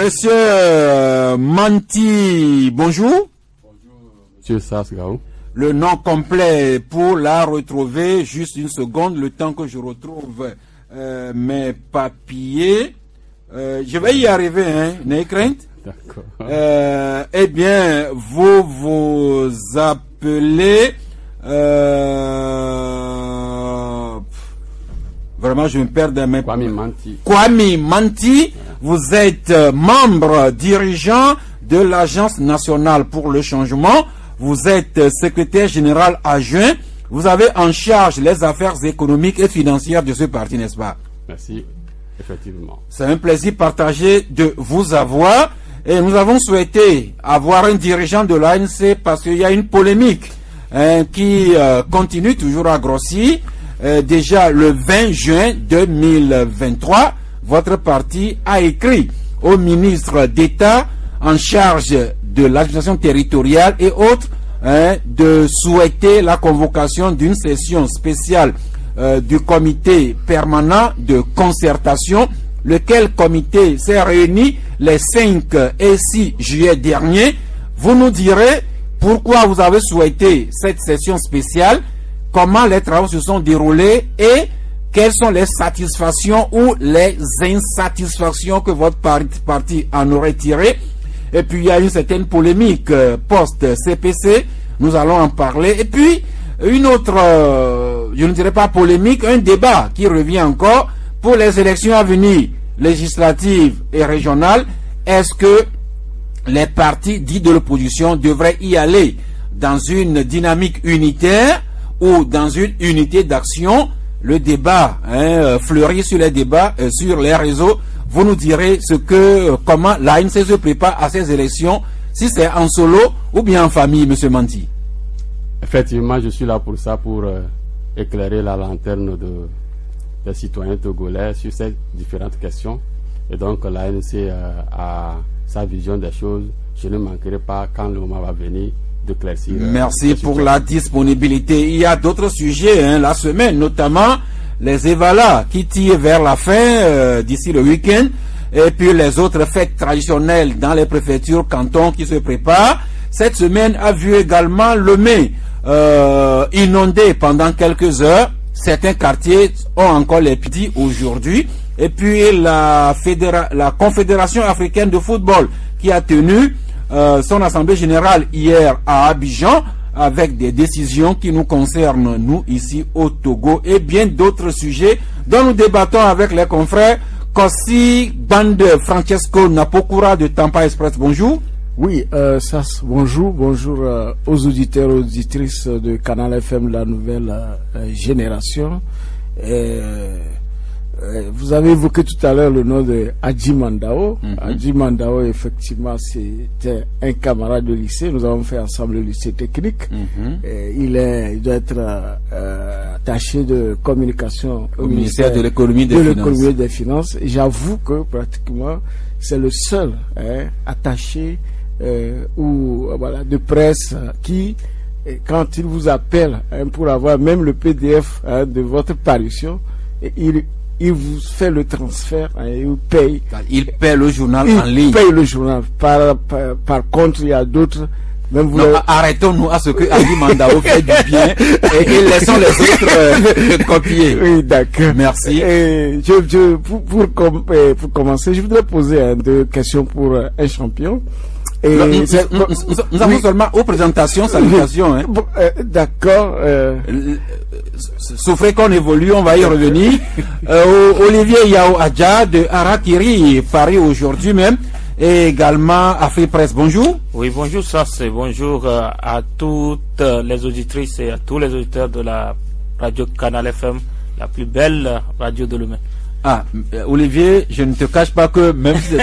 Monsieur Manti, bonjour. Bonjour, Monsieur Sasgaou. Le nom complet pour la retrouver, juste une seconde, le temps que je retrouve mes papiers. Je vais y arriver, hein, n'ayez crainte. D'accord. Eh bien, vous vous appelez... vraiment, je me perds dans mes... Kwame Manti. Kwame Manti, vous êtes membre dirigeant de l'Agence nationale pour le changement. Vous êtes secrétaire général adjoint. Vous avez en charge les affaires économiques et financières de ce parti, n'est-ce pas? Merci, effectivement. C'est un plaisir partagé de vous avoir. Et nous avons souhaité avoir un dirigeant de l'ANC parce qu'il y a une polémique qui continue toujours à grossir. Déjà le 20 juin 2023, votre parti a écrit au ministre d'État en charge de l'administration territoriale et autres de souhaiter la convocation d'une session spéciale du comité permanent de concertation, lequel comité s'est réuni les 5 et 6 juillet dernier. Vous nous direz pourquoi vous avez souhaité cette session spéciale, comment les travaux se sont déroulés et quelles sont les satisfactions ou les insatisfactions que votre parti en aurait tirées. Et puis il y a une certaine polémique post-CPC, nous allons en parler. Et puis une autre, je ne dirais pas polémique, un débat qui revient encore pour les élections à venir, législatives et régionales. Est-ce que les partis dits de l'opposition devraient y aller dans une dynamique unitaire ou dans une unité d'action? Le débat fleurit sur les débats, sur les réseaux. Vous nous direz comment l'ANC se prépare à ces élections, si c'est en solo ou bien en famille, Monsieur Manti. Effectivement, je suis là pour ça, pour éclairer la lanterne des citoyens togolais sur ces différentes questions. Et donc l'ANC a sa vision des choses. Je ne manquerai pas, quand le moment va venir, de claircir. Merci pour la disponibilité. Il y a d'autres sujets la semaine, notamment les évalas qui tirent vers la fin d'ici le week-end, et puis les autres fêtes traditionnelles dans les préfectures, cantons qui se préparent. Cette semaine a vu également Lomé inondé pendant quelques heures. Certains quartiers ont encore les petits aujourd'hui. Et puis la Confédération africaine de football qui a tenu son assemblée générale hier à Abidjan, avec des décisions qui nous concernent, nous, ici au Togo, et bien d'autres sujets dont nous débattons avec les confrères. Kossi Bande Francesco Napokura de Tampa Express, bonjour. Oui, bonjour aux auditeurs et auditrices de Canal FM, la nouvelle génération. Vous avez évoqué tout à l'heure le nom de Hadji Mandao. Hadji Mandao, effectivement, c'était un camarade de lycée. Nous avons fait ensemble le lycée technique. Il doit être attaché de communication au ministère de l'économie et des finances. J'avoue que pratiquement c'est le seul attaché de presse qui, quand il vous appelle pour avoir même le PDF de votre parution, il vous fait le transfert, il paye. Il paye le journal en ligne. Il paye le journal. Par contre, il y a d'autres. Arrêtons-nous à ce que Hadji Mandao fait du bien et laissons les autres copier. Oui, d'accord. Merci. Pour commencer, je voudrais poser 2 questions pour un champion. Nous avons seulement aux présentations, salutations. D'accord. Souffrez qu'on évolue, on va y revenir. Olivier Yao Adja de Harakiri, Paris aujourd'hui même, et également Afrique Presse. Bonjour. Oui, bonjour, bonjour à toutes les auditrices et à tous les auditeurs de la radio Canal FM, la plus belle radio de l'Ouest. Ah, Olivier, je ne te cache pas que même si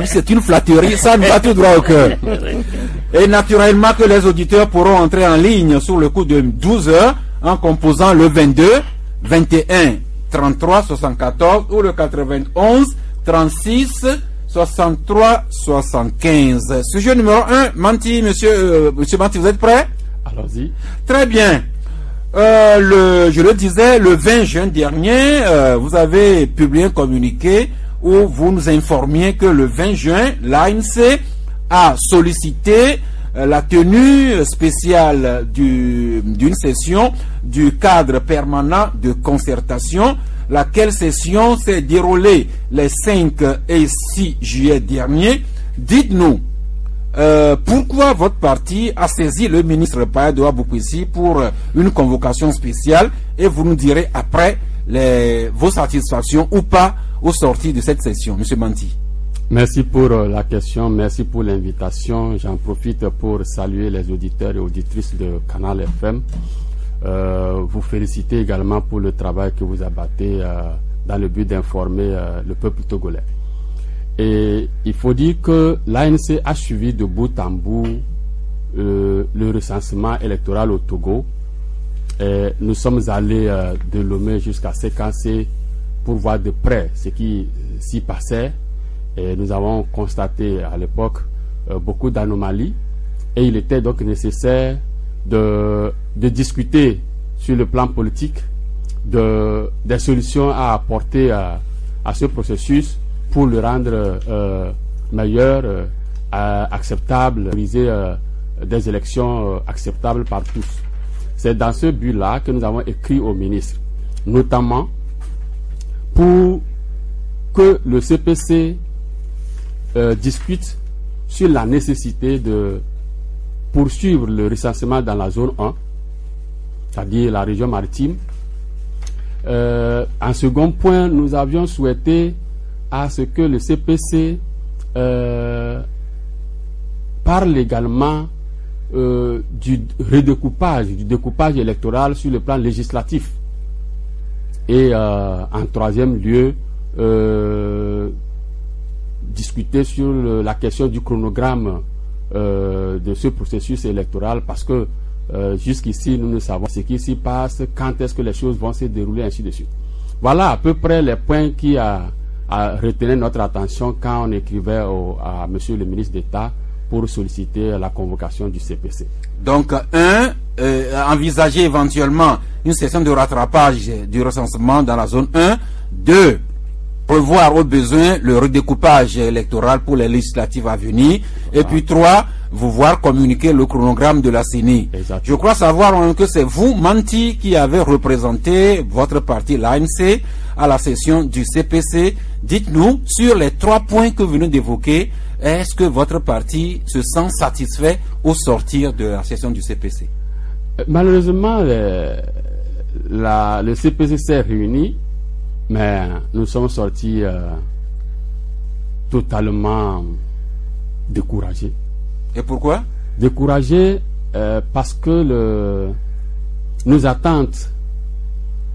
c'est une flatterie, ça nous va tout droit au cœur. Et naturellement que les auditeurs pourront entrer en ligne sur le coup de 12 heures en composant le 22, 21, 33, 74 ou le 91, 36, 63, 75. Sujet numéro 1, Manti, monsieur Manti, vous êtes prêt? Allons-y. Très bien. Je le disais, le 20 juin dernier, vous avez publié un communiqué où vous nous informiez que le 20 juin, l'ANC a sollicité la tenue spéciale d'une session du cadre permanent de concertation, laquelle session s'est déroulée les 5 et 6 juillet dernier. Dites-nous, pourquoi votre parti a saisi le ministre Paya Aboukouissi pour une convocation spéciale, et vous nous direz après vos satisfactions ou pas au sortir de cette session. Monsieur Manti. Merci pour la question, merci pour l'invitation. J'en profite pour saluer les auditeurs et auditrices de Canal FM. Vous féliciter également pour le travail que vous abattez dans le but d'informer le peuple togolais. Et il faut dire que l'ANC a suivi de bout en bout le recensement électoral au Togo. Et nous sommes allés de Lomé jusqu'à Séquencé pour voir de près ce qui s'y passait. Et nous avons constaté à l'époque beaucoup d'anomalies. Et il était donc nécessaire de discuter sur le plan politique des solutions à apporter à ce processus pour le rendre meilleur, acceptable, réaliser des élections acceptables par tous. C'est dans ce but-là que nous avons écrit au ministre, notamment pour que le CPC discute sur la nécessité de poursuivre le recensement dans la zone 1, c'est-à-dire la région maritime. En second point, nous avions souhaité à ce que le CPC parle également du redécoupage, du découpage électoral sur le plan législatif. Et en troisième lieu, discuter sur la question du chronogramme de ce processus électoral, parce que jusqu'ici nous ne savons ce qui s'y passe, quand est-ce que les choses vont se dérouler, ainsi de suite. Voilà à peu près les points qui a retenu notre attention quand on écrivait à monsieur le ministre d'État pour solliciter la convocation du CPC. Donc, envisager éventuellement une session de rattrapage du recensement dans la zone 1. 2, prévoir au besoin le redécoupage électoral pour les législatives à venir. Et puis 3, vous voir communiquer le chronogramme de la CENI. Exactement. Je crois savoir que c'est vous, Manti, qui avez représenté votre parti, l'ANC, à la session du CPC. Dites-nous, sur les 3 points que vous venez d'évoquer, est-ce que votre parti se sent satisfait au sortir de la session du CPC? Malheureusement, le CPC s'est réuni, mais nous sommes sortis totalement découragés. Et pourquoi? Découragés parce que nos attentes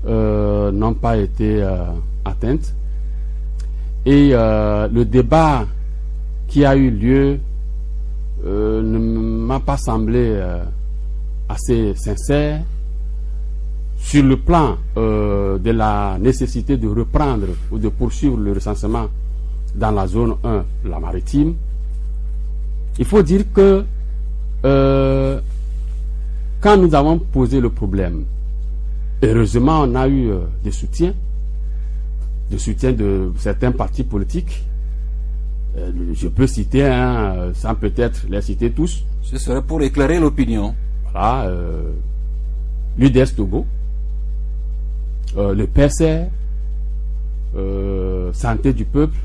n'ont pas été atteintes. Et le débat qui a eu lieu ne m'a pas semblé assez sincère sur le plan de la nécessité de reprendre ou de poursuivre le recensement dans la zone 1, la maritime. Il faut dire que quand nous avons posé le problème, heureusement on a eu des soutiens de certains partis politiques. Je peux citer sans peut-être les citer tous. Ce serait pour éclairer l'opinion. Voilà, l'UDS Togo, le PCR, Santé du Peuple,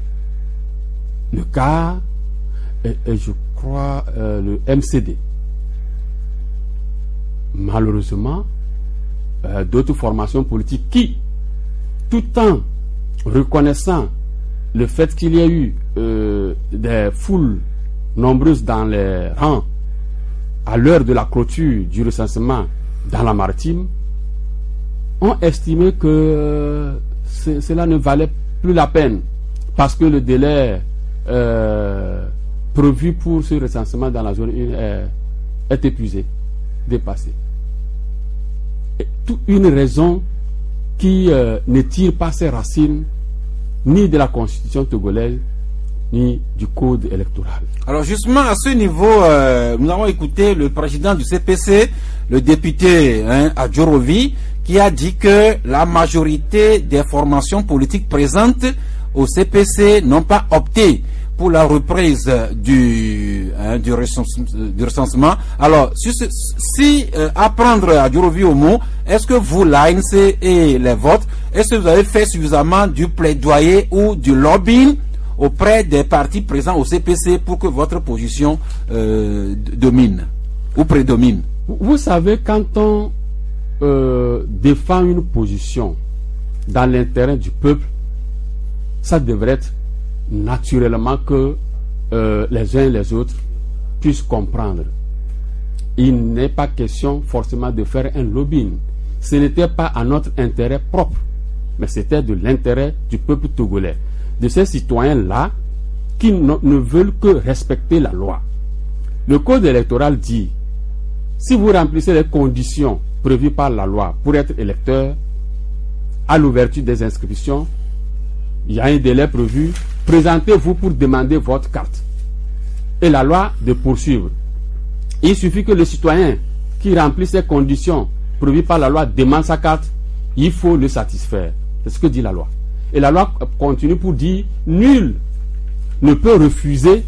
le CAR et je crois le MCD. Malheureusement, d'autres formations politiques qui, tout en reconnaissant le fait qu'il y a eu des foules nombreuses dans les rangs à l'heure de la clôture du recensement dans la maritime, ont estimé que cela ne valait plus la peine parce que le délai prévu pour ce recensement dans la zone 1 est épuisé, dépassé. Et toute une raison qui ne tire pas ses racines ni de la constitution togolaise, ni du code électoral. Alors justement, à ce niveau, nous avons écouté le président du CPC, le député Adjorovi, qui a dit que la majorité des formations politiques présentes au CPC n'ont pas opté pour la reprise du recensement. Alors, si à prendre à Djorovi au mot, est-ce que vous, l'ANC et les votes, est-ce que vous avez fait suffisamment du plaidoyer ou du lobbying auprès des partis présents au CPC pour que votre position domine ou prédomine? Vous savez, quand on défend une position dans l'intérêt du peuple, ça devrait être naturellement que les uns et les autres puissent comprendre. Il n'est pas question forcément de faire un lobbying. Ce n'était pas à notre intérêt propre, mais c'était de l'intérêt du peuple togolais, de ces citoyens-là qui ne veulent que respecter la loi. Le code électoral dit, si vous remplissez les conditions prévues par la loi pour être électeur, à l'ouverture des inscriptions, il y a un délai prévu, présentez-vous pour demander votre carte. Et la loi de poursuivre. Il suffit que le citoyen qui remplit ces conditions prévues par la loi demande sa carte, il faut le satisfaire. C'est ce que dit la loi. Et la loi continue pour dire, nul ne peut refuser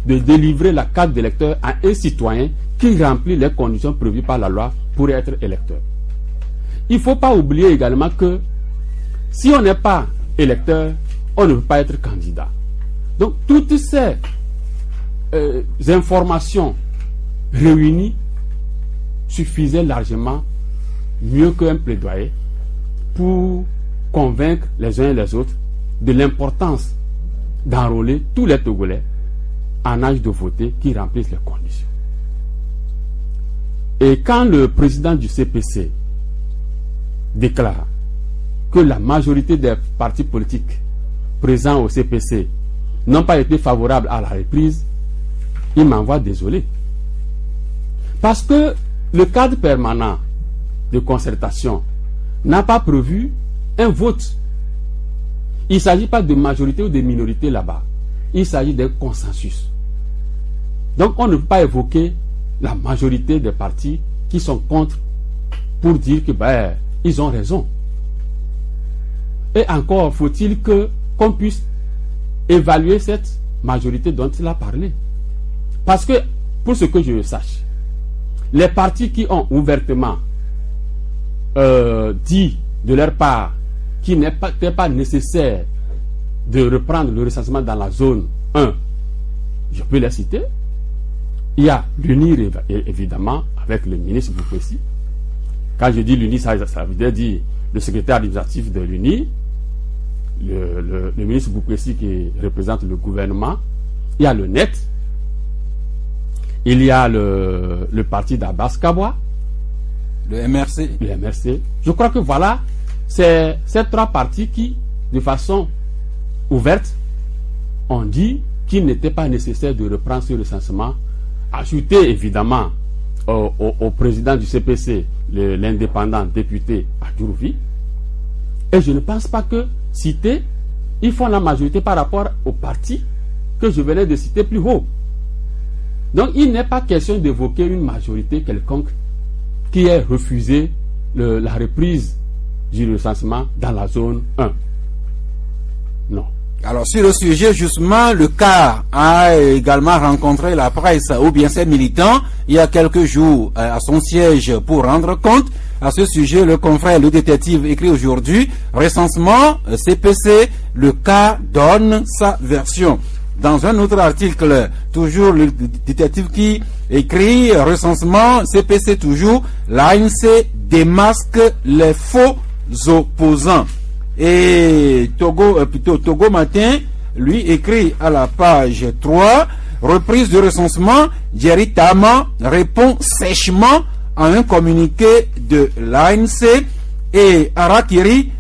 de délivrer la carte d'électeur à un citoyen qui remplit les conditions prévues par la loi pour être électeur. Il ne faut pas oublier également que si on n'est pas électeur, on ne peut pas être candidat. Donc toutes ces informations réunies suffisaient largement, mieux qu'un plaidoyer, pour convaincre les uns et les autres de l'importance d'enrôler tous les Togolais en âge de voter qui remplissent les conditions. Et quand le président du CPC déclare que la majorité des partis politiques présents au CPC n'ont pas été favorables à la reprise, il m'envoie désolé. Parce que le cadre permanent de concertation n'a pas prévu un vote. Il ne s'agit pas de majorité ou de minorité là-bas. Il s'agit d'un consensus. Donc on ne peut pas évoquer la majorité des partis qui sont contre pour dire que ils ont raison. Et encore faut-il qu'on puisse évaluer cette majorité dont il a parlé. Parce que, pour ce que je sache, les partis qui ont ouvertement dit de leur part qu'il n'était pas nécessaire de reprendre le recensement dans la zone 1, je peux les citer. Il y a l'UNIR, évidemment, avec le ministre Boupessi. Quand je dis l'UNIR, ça veut dire le secrétaire administratif de l'UNIR, le ministre Boupessi qui représente le gouvernement. Il y a le NET, il y a le parti d'Abbas Kabwa, le MRC. Le MRC. Je crois que voilà, c'est ces trois partis qui, de façon ouverte, ont dit qu'il n'était pas nécessaire de reprendre ce recensement. Ajouté évidemment au président du CPC, l'indépendant député Adjourouvi. Et je ne pense pas que citer, ils font la majorité par rapport au parti que je venais de citer plus haut. Donc il n'est pas question d'évoquer une majorité quelconque qui ait refusé la reprise du recensement dans la zone 1. Non. Alors sur le sujet, justement, le cas a également rencontré la presse ou bien ses militants il y a quelques jours à son siège pour rendre compte. À ce sujet, le confrère, le détective écrit aujourd'hui, recensement CPC, le cas donne sa version. Dans un autre article, toujours le détective qui écrit recensement CPC toujours, l'ANC démasque les faux opposants. Et Togo Matin, lui, écrit à la page 3, reprise du recensement, Jerry Tama répond sèchement à un communiqué de l'ANC et Arakiri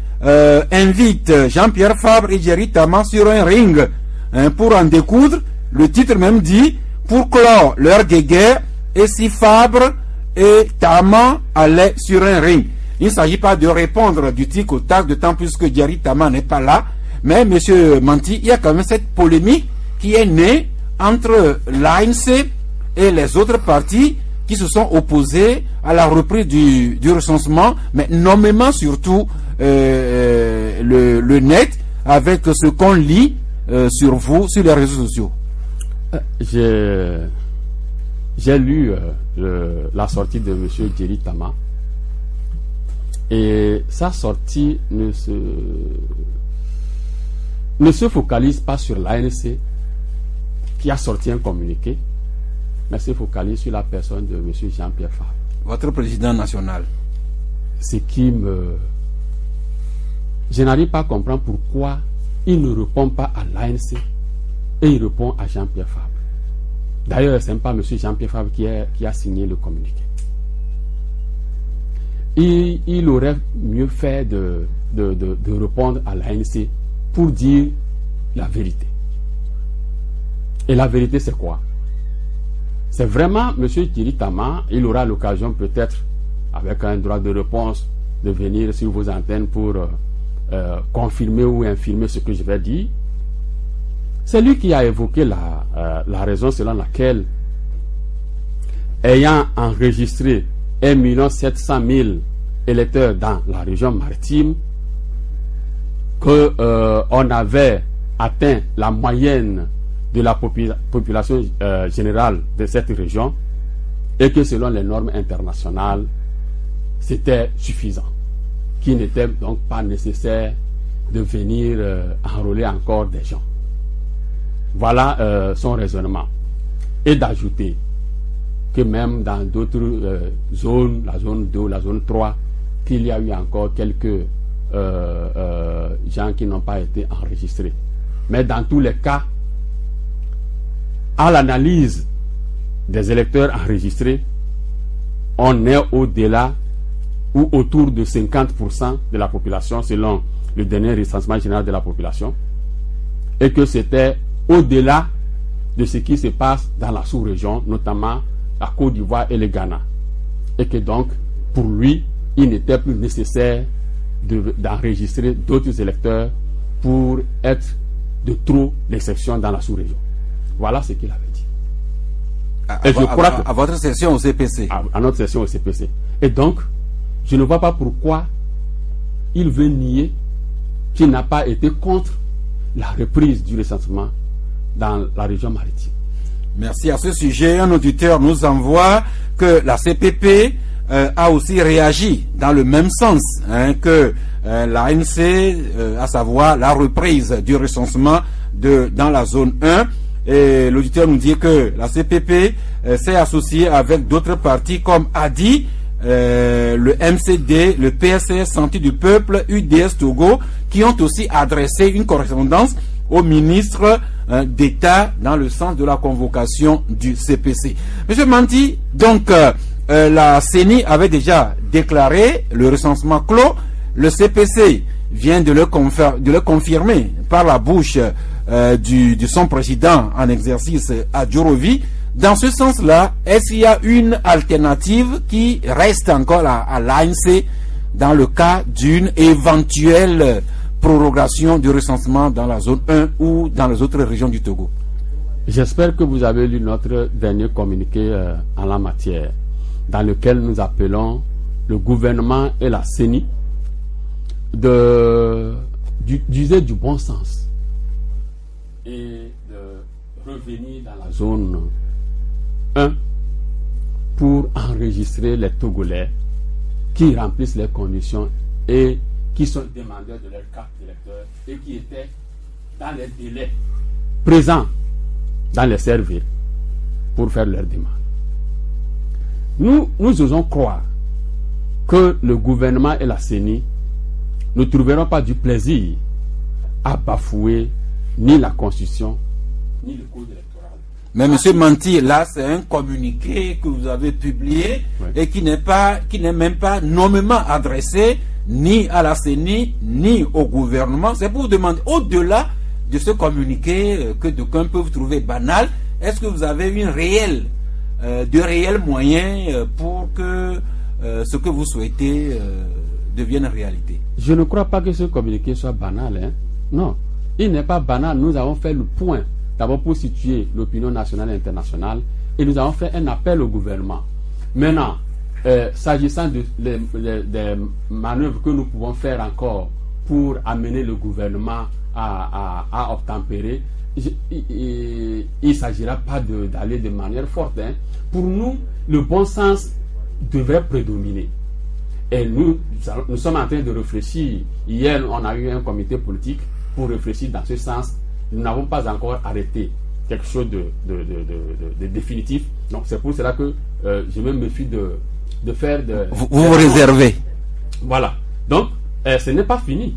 invite Jean-Pierre Fabre et Jerry Tama sur un ring pour en découdre. Le titre même dit, pour clore leur guerre, et si Fabre et Tama allaient sur un ring. Il ne s'agit pas de répondre du tic au tac, d'autant plus que Jerry Tama n'est pas là. Mais, monsieur Manti, il y a quand même cette polémique qui est née entre l'ANC et les autres partis qui se sont opposés à la reprise du recensement, mais nommément surtout le NET, avec ce qu'on lit sur vous, sur les réseaux sociaux? J'ai lu la sortie de M. Djeri Tama, et sa sortie ne se focalise pas sur l'ANC qui a sorti un communiqué, mais se focalise sur la personne de M. Jean-Pierre Fabre. Votre président national. Ce qui me... Je n'arrive pas à comprendre pourquoi il ne répond pas à l'ANC et il répond à Jean-Pierre Fabre. D'ailleurs, ce n'est pas M. Jean-Pierre Fabre qui a signé le communiqué. Il aurait mieux fait de répondre à l'ANC pour dire la vérité. Et la vérité, c'est quoi? C'est vraiment M. Djeri Tama, il aura l'occasion peut-être, avec un droit de réponse, de venir sur vos antennes pour confirmer ou infirmer ce que je vais dire. C'est lui qui a évoqué la raison selon laquelle, ayant enregistré 1 700 000 électeurs dans la région maritime, qu'on avait atteint la moyenne de la population générale de cette région, et que selon les normes internationales, c'était suffisant, qu'il n'était donc pas nécessaire de venir enrôler encore des gens. Voilà son raisonnement. Et d'ajouter que même dans d'autres zones, la zone 2, la zone 3, qu'il y a eu encore quelques gens qui n'ont pas été enregistrés. Mais dans tous les cas, à l'analyse des électeurs enregistrés, on est au-delà ou autour de 50% de la population selon le dernier recensement général de la population, et que c'était au-delà de ce qui se passe dans la sous-région, notamment la Côte d'Ivoire et le Ghana, et que donc pour lui il n'était plus nécessaire d'enregistrer d'autres électeurs pour être de trop d'exception dans la sous-région. Voilà ce qu'il avait dit. À votre session au CPC. À notre session au CPC. Et donc, je ne vois pas pourquoi il veut nier qu'il n'a pas été contre la reprise du recensement dans la région maritime. Merci. À ce sujet, un auditeur nous envoie que la CPP a aussi réagi dans le même sens que l'ANC, à savoir la reprise du recensement dans la zone 1. Et l'auditeur nous dit que la CPP s'est associée avec d'autres partis comme ADI, le MCD, le PSS Santé du Peuple, UDS Togo, qui ont aussi adressé une correspondance au ministre d'État dans le sens de la convocation du CPC. Monsieur Manti, donc la CENI avait déjà déclaré le recensement clos. Le CPC vient de le confirmer par la bouche de son président en exercice à Djorovi. Dans ce sens-là, est-ce qu'il y a une alternative qui reste encore à l'ANC dans le cas d'une éventuelle prorogation du recensement dans la zone 1 ou dans les autres régions du Togo? J'espère que vous avez lu notre dernier communiqué en la matière, dans lequel nous appelons le gouvernement et la CENI d'user du bon sens et de revenir dans la zone 1 pour enregistrer les Togolais qui remplissent les conditions et qui sont demandeurs de leur carte d'électeur et qui étaient dans les délais présents dans les services pour faire leur demande. Nous osons croire que le gouvernement et la CENI ne trouveront pas du plaisir à bafouer ni la Constitution ni le Code électoral. Mais monsieur Manti, là c'est un communiqué que vous avez publié, oui, et qui n'est même pas nommément adressé ni à la CENI ni au gouvernement. C'est pour demander, au-delà de ce communiqué que d'aucuns peuvent trouver banal, est-ce que vous avez de réels moyens pour que ce que vous souhaitez devienne réalité? Je ne crois pas que ce communiqué soit banal. Non, il n'est pas banal. Nous avons fait le point d'abord pour situer l'opinion nationale et internationale, et nous avons fait un appel au gouvernement. Maintenant, s'agissant des manœuvres que nous pouvons faire encore pour amener le gouvernement à obtempérer, il ne s'agira pas d'aller de manière forte. Hein. Pour nous, le bon sens devrait prédominer. Et nous sommes en train de réfléchir. Hier, on a eu un comité politique pour réfléchir dans ce sens. Nous n'avons pas encore arrêté quelque chose de définitif. Donc c'est pour cela que je me méfie de faire de... Vous réservez. Voilà. Donc, ce n'est pas fini.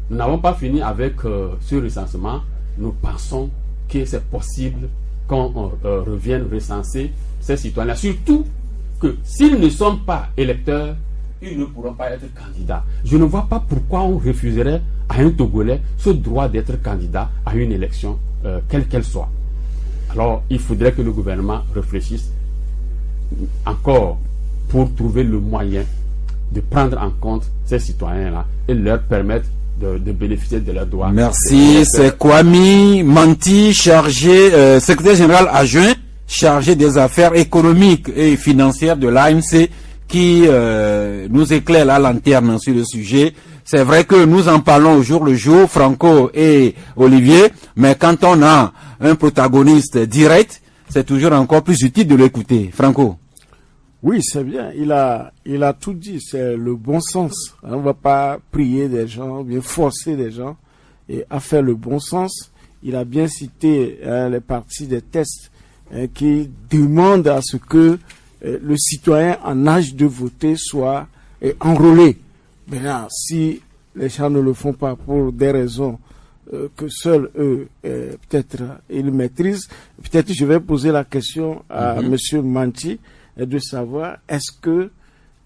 Nous n'avons pas fini avec ce recensement. Nous pensons que c'est possible qu'on revienne recenser ces citoyens-là. Surtout que s'ils ne sont pas électeurs, ils ne pourront pas être candidats. Je ne vois pas pourquoi on refuserait à un Togolais ce droit d'être candidat à une élection, quelle qu'elle soit. Alors, il faudrait que le gouvernement réfléchisse encore pour trouver le moyen de prendre en compte ces citoyens-là et leur permettre de bénéficier de leurs droits. Merci. C'est Kwame Manti, secrétaire général adjoint, chargé des affaires économiques et financières de l'ANC, qui nous éclaire la lanterne sur le sujet. C'est vrai que nous en parlons au jour le jour, Franco et Olivier, mais quand on a un protagoniste direct, c'est toujours encore plus utile de l'écouter. Franco. Oui, c'est bien. Il a tout dit. C'est le bon sens. On ne va pas prier des gens, bien forcer des gens à faire le bon sens. Il a bien cité les parties des tests qui demandent à ce que le citoyen en âge de voter soit enrôlé. Maintenant, si les gens ne le font pas pour des raisons que seuls eux, peut-être, ils maîtrisent, peut-être je vais poser la question à Monsieur Manti de savoir, est-ce que,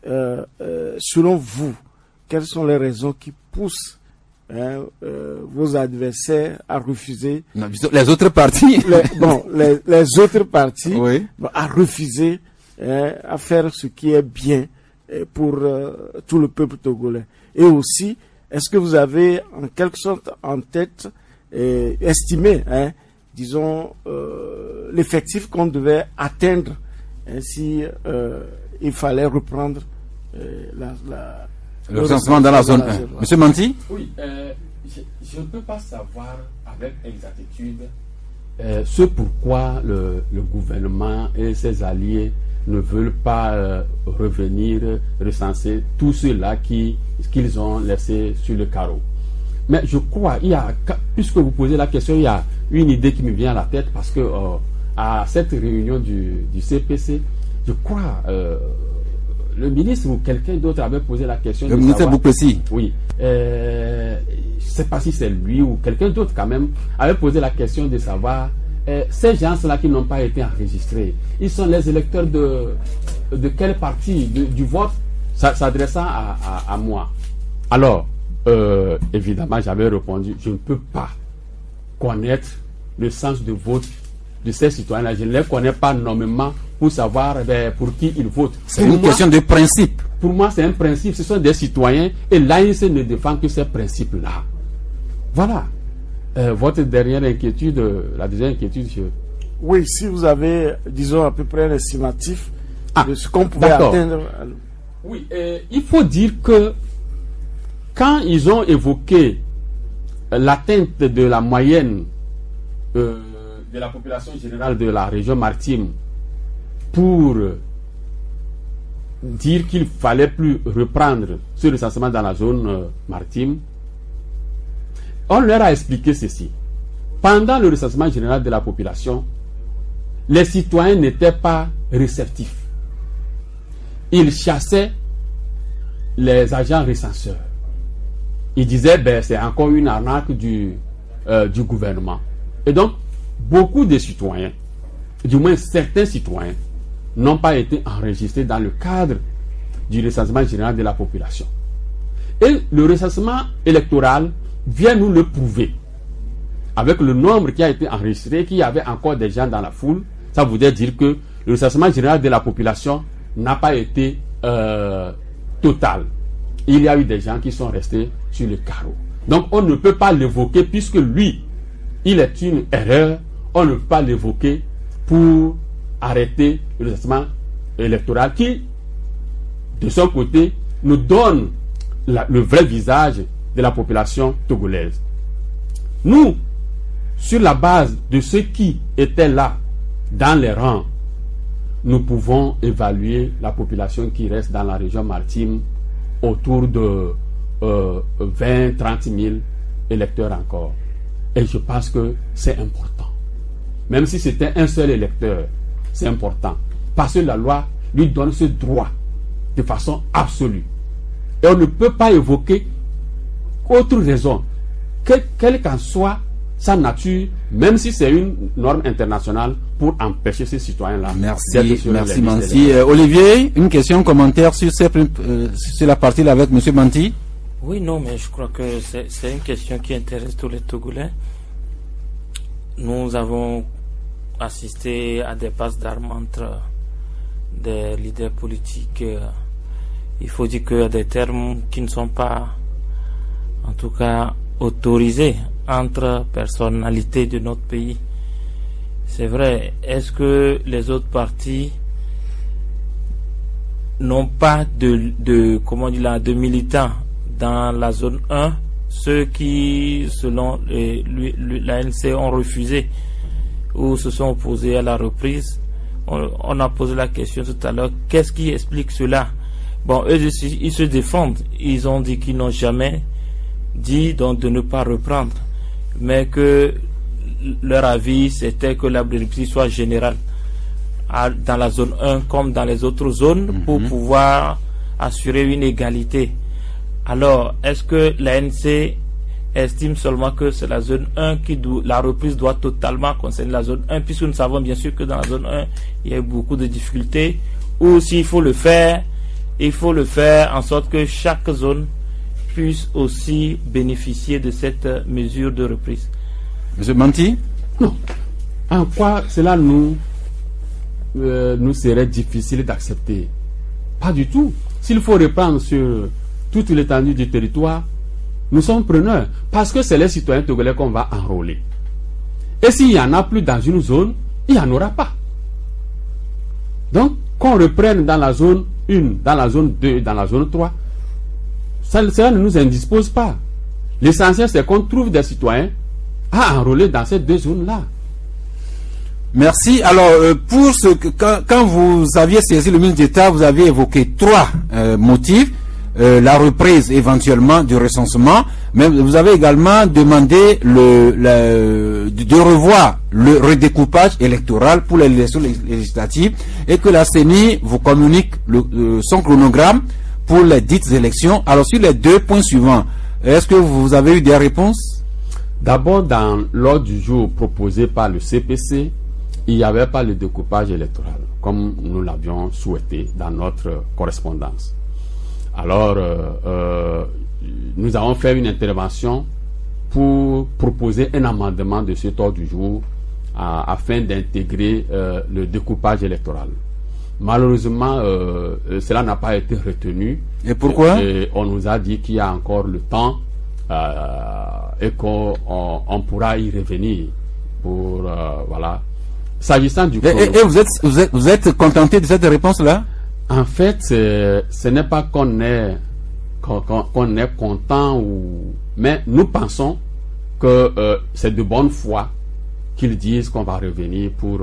selon vous, quelles sont les raisons qui poussent vos adversaires à refuser... Non, les autres partis les autres partis oui. À refuser à faire ce qui est bien pour tout le peuple togolais. Et aussi, est-ce que vous avez en quelque sorte en tête estimé, disons, l'effectif qu'on devait atteindre si il fallait reprendre le recensement dans la zone 1. Monsieur Manti? Oui, je ne peux pas savoir avec exactitude ce pourquoi le gouvernement et ses alliés ne veulent pas revenir recenser tous ceux-là qu'ils ont laissés sur le carreau. Mais je crois, puisque vous posez la question, il y a une idée qui me vient à la tête parce que à cette réunion du CPC, je crois, le ministre ou quelqu'un d'autre avait posé la question. Le ministre Boupessi. Oui. Je ne sais pas si c'est lui ou quelqu'un d'autre quand même, avait posé la question de savoir ces gens-là qui n'ont pas été enregistrés, ils sont les électeurs de quel parti du vote, s'adressant à moi. Alors, évidemment, j'avais répondu, je ne peux pas connaître le sens de vote de ces citoyens-là. Je ne les connais pas nommément pour savoir pour qui ils votent. C'est une question de principe. Pour moi, c'est un principe. Ce sont des citoyens et l'ANC ne défend que ces principes-là. Voilà. Votre dernière inquiétude, la deuxième inquiétude, Oui, si vous avez, disons, à peu près un estimatif de ce qu'on pouvait atteindre. Oui, il faut dire que quand ils ont évoqué l'atteinte de la moyenne de la population générale de la région maritime pour dire qu'il fallait plus reprendre ce recensement dans la zone maritime, on leur a expliqué ceci. Pendant le recensement général de la population, les citoyens n'étaient pas réceptifs. Ils chassaient les agents recenseurs. Ils disaient, c'est encore une arnaque du gouvernement. Et donc, beaucoup de citoyens, du moins certains citoyens, n'ont pas été enregistrés dans le cadre du recensement général de la population. Et le recensement électoral vient nous le prouver. Avec le nombre qui a été enregistré, qu'il y avait encore des gens dans la foule, ça voudrait dire que le recensement général de la population n'a pas été total. Il y a eu des gens qui sont restés sur le carreau. Donc on ne peut pas l'évoquer puisque lui, il est une erreur. On ne peut pas l'évoquer pour arrêter le recensement électoral qui, de son côté, nous donne le vrai visage de la population togolaise. Nous, sur la base de ceux qui étaient là, dans les rangs, nous pouvons évaluer la population qui reste dans la région maritime autour de 20-30 000 électeurs encore. Et je pense que c'est important. Même si c'était un seul électeur, c'est important. Parce que la loi lui donne ce droit de façon absolue. Et on ne peut pas évoquer autre raison, quelle qu'en soit sa nature, même si c'est une norme internationale, pour empêcher ces citoyens-là. Merci Manti. Olivier, une question, commentaire sur la partie-là avec M. Manti? Oui, non, mais je crois que c'est une question qui intéresse tous les Togolais. Nous avons assisté à des passes d'armes entre des leaders politiques. Il faut dire qu'il y a des termes qui ne sont pas, en tout cas, autorisés entre personnalités de notre pays. C'est vrai. Est-ce que les autres partis n'ont pas de militants dans la zone 1, ceux qui, selon l'ANC, ont refusé ou se sont opposés à la reprise? On a posé la question tout à l'heure, qu'est-ce qui explique cela? Bon, eux, ils se défendent. Ils ont dit qu'ils n'ont jamais dit donc de ne pas reprendre, mais que leur avis c'était que la reprise soit générale dans la zone 1 comme dans les autres zones pour pouvoir assurer une égalité. Alors, est-ce que l'ANC estime seulement que c'est la zone 1 la reprise doit totalement concerner la zone 1, puisque nous savons bien sûr que dans la zone 1 il y a beaucoup de difficultés, ou s'il faut le faire, il faut le faire en sorte que chaque zone puisse aussi bénéficier de cette mesure de reprise? Monsieur Manti? Non. En quoi cela nous serait difficile d'accepter? Pas du tout. S'il faut reprendre sur toute l'étendue du territoire, nous sommes preneurs. Parce que c'est les citoyens togolais qu'on va enrôler. Et s'il n'y en a plus dans une zone, il n'y en aura pas. Donc, qu'on reprenne dans la zone 1, dans la zone 2, dans la zone 3, cela ne nous indispose pas. L'essentiel, c'est qu'on trouve des citoyens à enrôler dans ces deux zones-là. Merci. Alors, quand vous aviez saisi le ministre d'État, vous aviez évoqué trois motifs. La reprise éventuellement du recensement, mais vous avez également demandé de revoir le redécoupage électoral pour les élections législatives et que la CENI vous communique son chronogramme pour les dites élections. Alors, sur les deux points suivants, est-ce que vous avez eu des réponses? D'abord, dans l'ordre du jour proposé par le CPC, il n'y avait pas le découpage électoral, comme nous l'avions souhaité dans notre correspondance. Alors, nous avons fait une intervention pour proposer un amendement de cet ordre du jour afin d'intégrer le découpage électoral. Malheureusement, cela n'a pas été retenu. Et pourquoi? On nous a dit qu'il y a encore le temps et qu'on pourra y revenir pour voilà. S'agissant du et vous êtes contenté de cette réponse-là? En fait, ce n'est pas qu'on est content, mais nous pensons que c'est de bonne foi qu'ils disent qu'on va revenir pour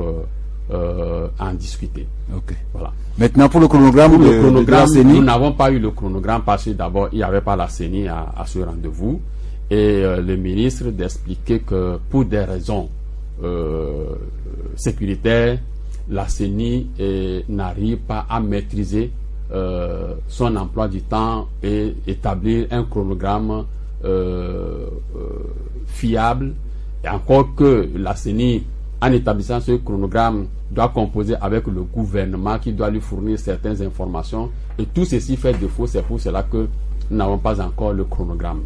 en discuter. Okay. Voilà. Maintenant, pour le chronogramme, de la CENI, nous n'avons pas eu le chronogramme parce que d'abord, il n'y avait pas la CENI à ce rendez-vous. Et le ministre d'expliquer que pour des raisons sécuritaires, la CENI n'arrive pas à maîtriser son emploi du temps et établir un chronogramme fiable. Et encore que la CENI, en établissant ce chronogramme, doit composer avec le gouvernement qui doit lui fournir certaines informations. Et tout ceci fait défaut. C'est pour cela que nous n'avons pas encore le chronogramme.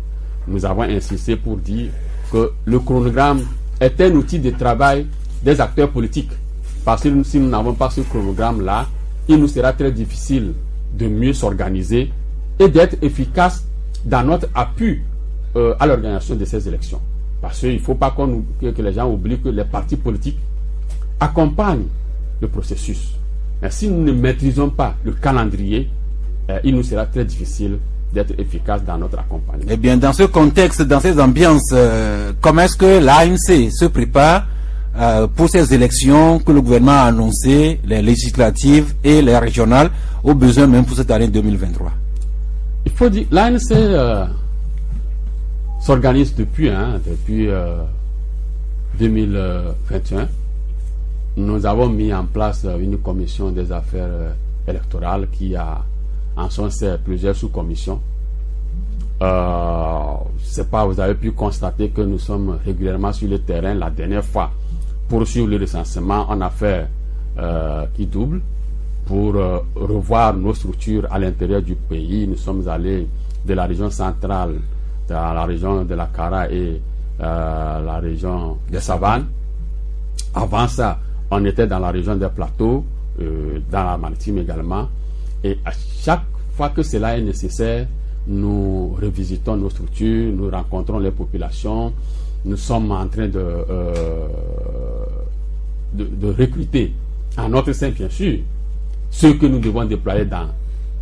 Nous avons insisté pour dire que le chronogramme est un outil de travail des acteurs politiques. Parce que si nous n'avons pas ce chronogramme-là, il nous sera très difficile de mieux s'organiser et d'être efficace dans notre appui à l'organisation de ces élections. Parce qu'il ne faut pas que les gens oublient que les partis politiques accompagnent le processus. Mais si nous ne maîtrisons pas le calendrier, il nous sera très difficile d'être efficace dans notre accompagnement. Eh bien, dans ce contexte, dans ces ambiances, comment est-ce que l'ANC se prépare pour ces élections que le gouvernement a annoncées, les législatives et les régionales, au besoin même pour cette année 2023? Il faut dire, l'ANC s'organise depuis 2021. Nous avons mis en place une commission des affaires électorales qui a en son sein plusieurs sous-commissions. Je sais pas, vous avez pu constater que nous sommes régulièrement sur le terrain. La dernière fois, pour suivre le recensement, on a fait qui double pour revoir nos structures à l'intérieur du pays. Nous sommes allés de la région centrale, dans la région de la Kara et la région des Savanes. Avant ça, on était dans la région des Plateaux, dans la Maritime également. Et à chaque fois que cela est nécessaire, nous revisitons nos structures, nous rencontrons les populations. Nous sommes en train de recruter en notre sein, bien sûr, ceux que nous devons déployer dans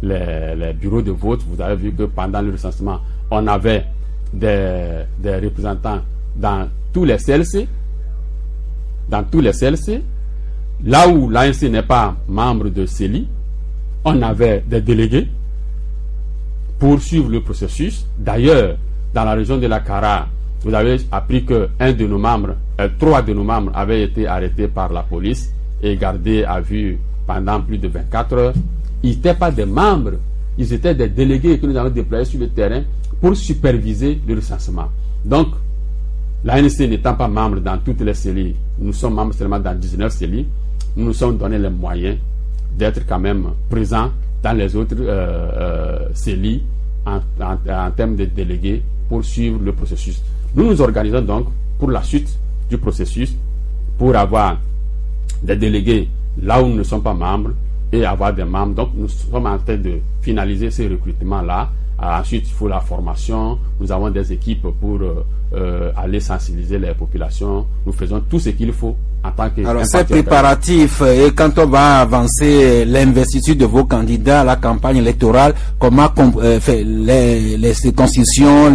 les bureaux de vote. Vous avez vu que pendant le recensement, on avait des représentants dans tous les CLC. Dans tous les CLC, là où l'ANC n'est pas membre de CELI, on avait des délégués pour suivre le processus. D'ailleurs, dans la région de la Kara, vous avez appris que trois de nos membres avaient été arrêtés par la police et gardés à vue pendant plus de 24 heures. Ils n'étaient pas des membres, ils étaient des délégués que nous avons déployés sur le terrain pour superviser le recensement. Donc, l'ANC n'étant pas membre dans toutes les CELI, nous sommes membres seulement dans 19 CELI, nous nous sommes donné les moyens d'être quand même présents dans les autres CELI en termes de délégués pour suivre le processus. Nous nous organisons donc pour la suite du processus, pour avoir des délégués là où nous ne sommes pas membres et avoir des membres. Donc nous sommes en train de finaliser ces recrutements-là. Ensuite, il faut la formation. Nous avons des équipes pour aller sensibiliser les populations. Nous faisons tout ce qu'il faut en tant que... Alors, ces préparatifs, et quand on va avancer l'investiture de vos candidats à la campagne électorale, comment les circonscriptions,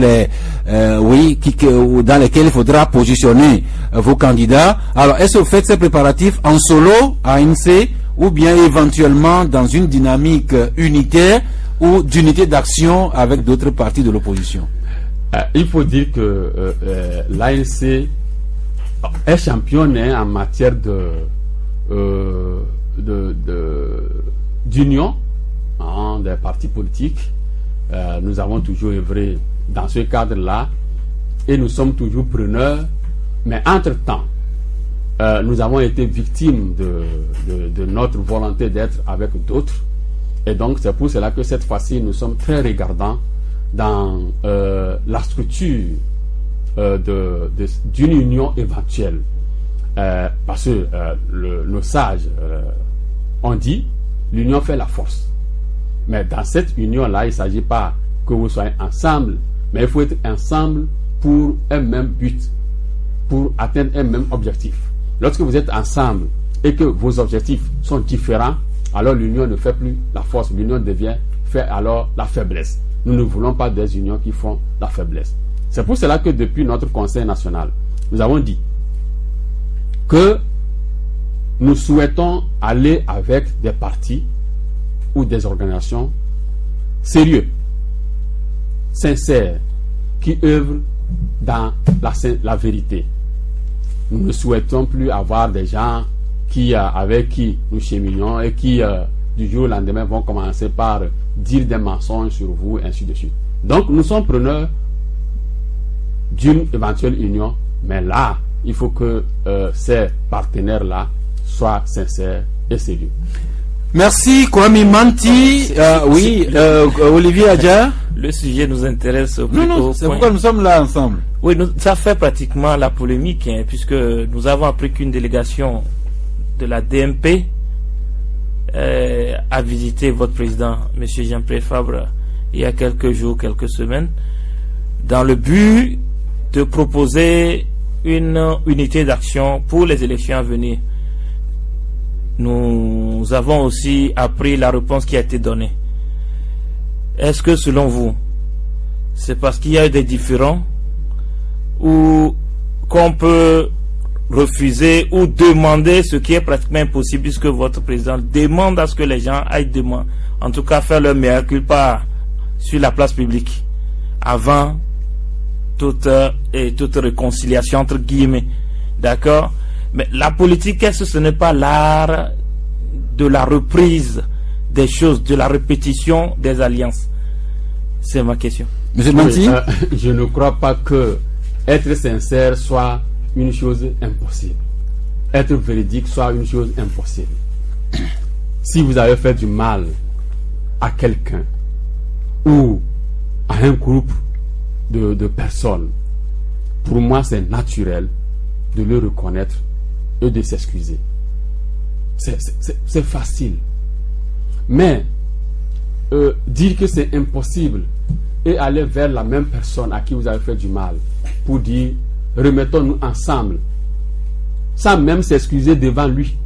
dans lesquelles il faudra positionner vos candidats. Alors, est-ce que vous faites ces préparatifs en solo, à ANC, ou bien éventuellement dans une dynamique unitaire ou d'unité d'action avec d'autres partis de l'opposition? Il faut dire que l'ANC est championne en matière d'union des partis politiques. Nous avons toujours œuvré dans ce cadre-là et nous sommes toujours preneurs. Mais entre-temps, nous avons été victimes de notre volonté d'être avec d'autres. Et donc, c'est pour cela que cette fois-ci, nous sommes très regardants dans la structure d'une union éventuelle. Parce que nos sages ont dit, l'union fait la force. Mais dans cette union-là, il ne s'agit pas que vous soyez ensemble, mais il faut être ensemble pour un même but, pour atteindre un même objectif. Lorsque vous êtes ensemble et que vos objectifs sont différents, alors l'union ne fait plus la force, l'union fait alors la faiblesse. Nous ne voulons pas des unions qui font la faiblesse. C'est pour cela que depuis notre Conseil national, nous avons dit que nous souhaitons aller avec des partis ou des organisations sérieux, sincères, qui œuvrent dans la vérité. Nous ne souhaitons plus avoir des gens avec qui nous cheminons et qui, du jour au lendemain, vont commencer par dire des mensonges sur vous, ainsi de suite. Donc, nous sommes preneurs d'une éventuelle union, mais là, il faut que ces partenaires-là soient sincères et sérieux. Merci, Kwame Manti. Olivier Adja. Le sujet nous intéresse Non, c'est pourquoi nous sommes là ensemble. Oui, ça fait pratiquement la polémique, puisque nous avons appris qu'une délégation de la DMP a visité votre président, M. Jean-Pierre Fabre, il y a quelques jours, quelques semaines, dans le but de proposer une unité d'action pour les élections à venir. Nous avons aussi appris la réponse qui a été donnée. Est-ce que, selon vous, c'est parce qu'il y a des différends ou qu'on peut refuser ou demander, ce qui est pratiquement impossible puisque votre président demande à ce que les gens aillent en tout cas faire leur mea culpa sur la place publique avant toute réconciliation entre guillemets. D'accord? Mais la politique, est-ce que ce n'est pas l'art de la reprise des choses, de la répétition des alliances? C'est ma question. Monsieur Manti? Je ne crois pas que être sincère soit une chose impossible. Être véridique soit une chose impossible. Si vous avez fait du mal à quelqu'un ou à un groupe de personnes, pour moi c'est naturel de le reconnaître et de s'excuser. C'est facile. Mais dire que c'est impossible et aller vers la même personne à qui vous avez fait du mal pour dire remettons-nous ensemble sans même s'excuser devant lui,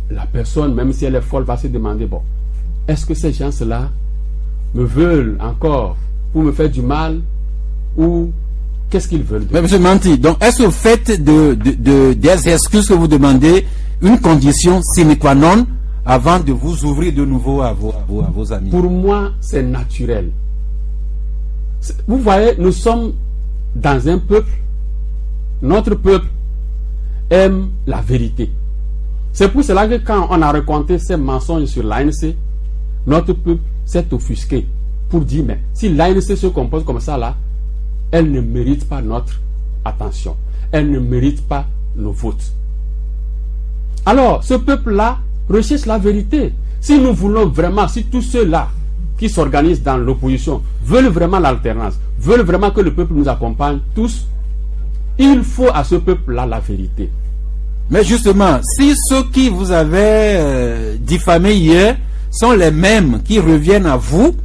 la personne, même si elle est folle, va se demander, bon, est-ce que ces gens-là me veulent encore pour me faire du mal ou qu'est-ce qu'ils veulent? Mais monsieur Manti, donc est-ce que le fait des excuses que vous demandez une condition sine qua non avant de vous ouvrir de nouveau à vos amis? Pour moi, c'est naturel. Vous voyez, nous sommes dans un peuple. Notre peuple aime la vérité. C'est pour cela que quand on a raconté ces mensonges sur l'ANC, notre peuple s'est offusqué pour dire, mais si l'ANC se compose comme ça là, elle ne mérite pas notre attention. Elle ne mérite pas nos votes. Alors, ce peuple-là recherche la vérité. Si nous voulons vraiment, si tous ceux-là qui s'organisent dans l'opposition veulent vraiment l'alternance, veulent vraiment que le peuple nous accompagne tous, il faut à ce peuple-là la vérité. Mais justement, si ceux qui vous avez diffamés hier sont les mêmes qui reviennent à vous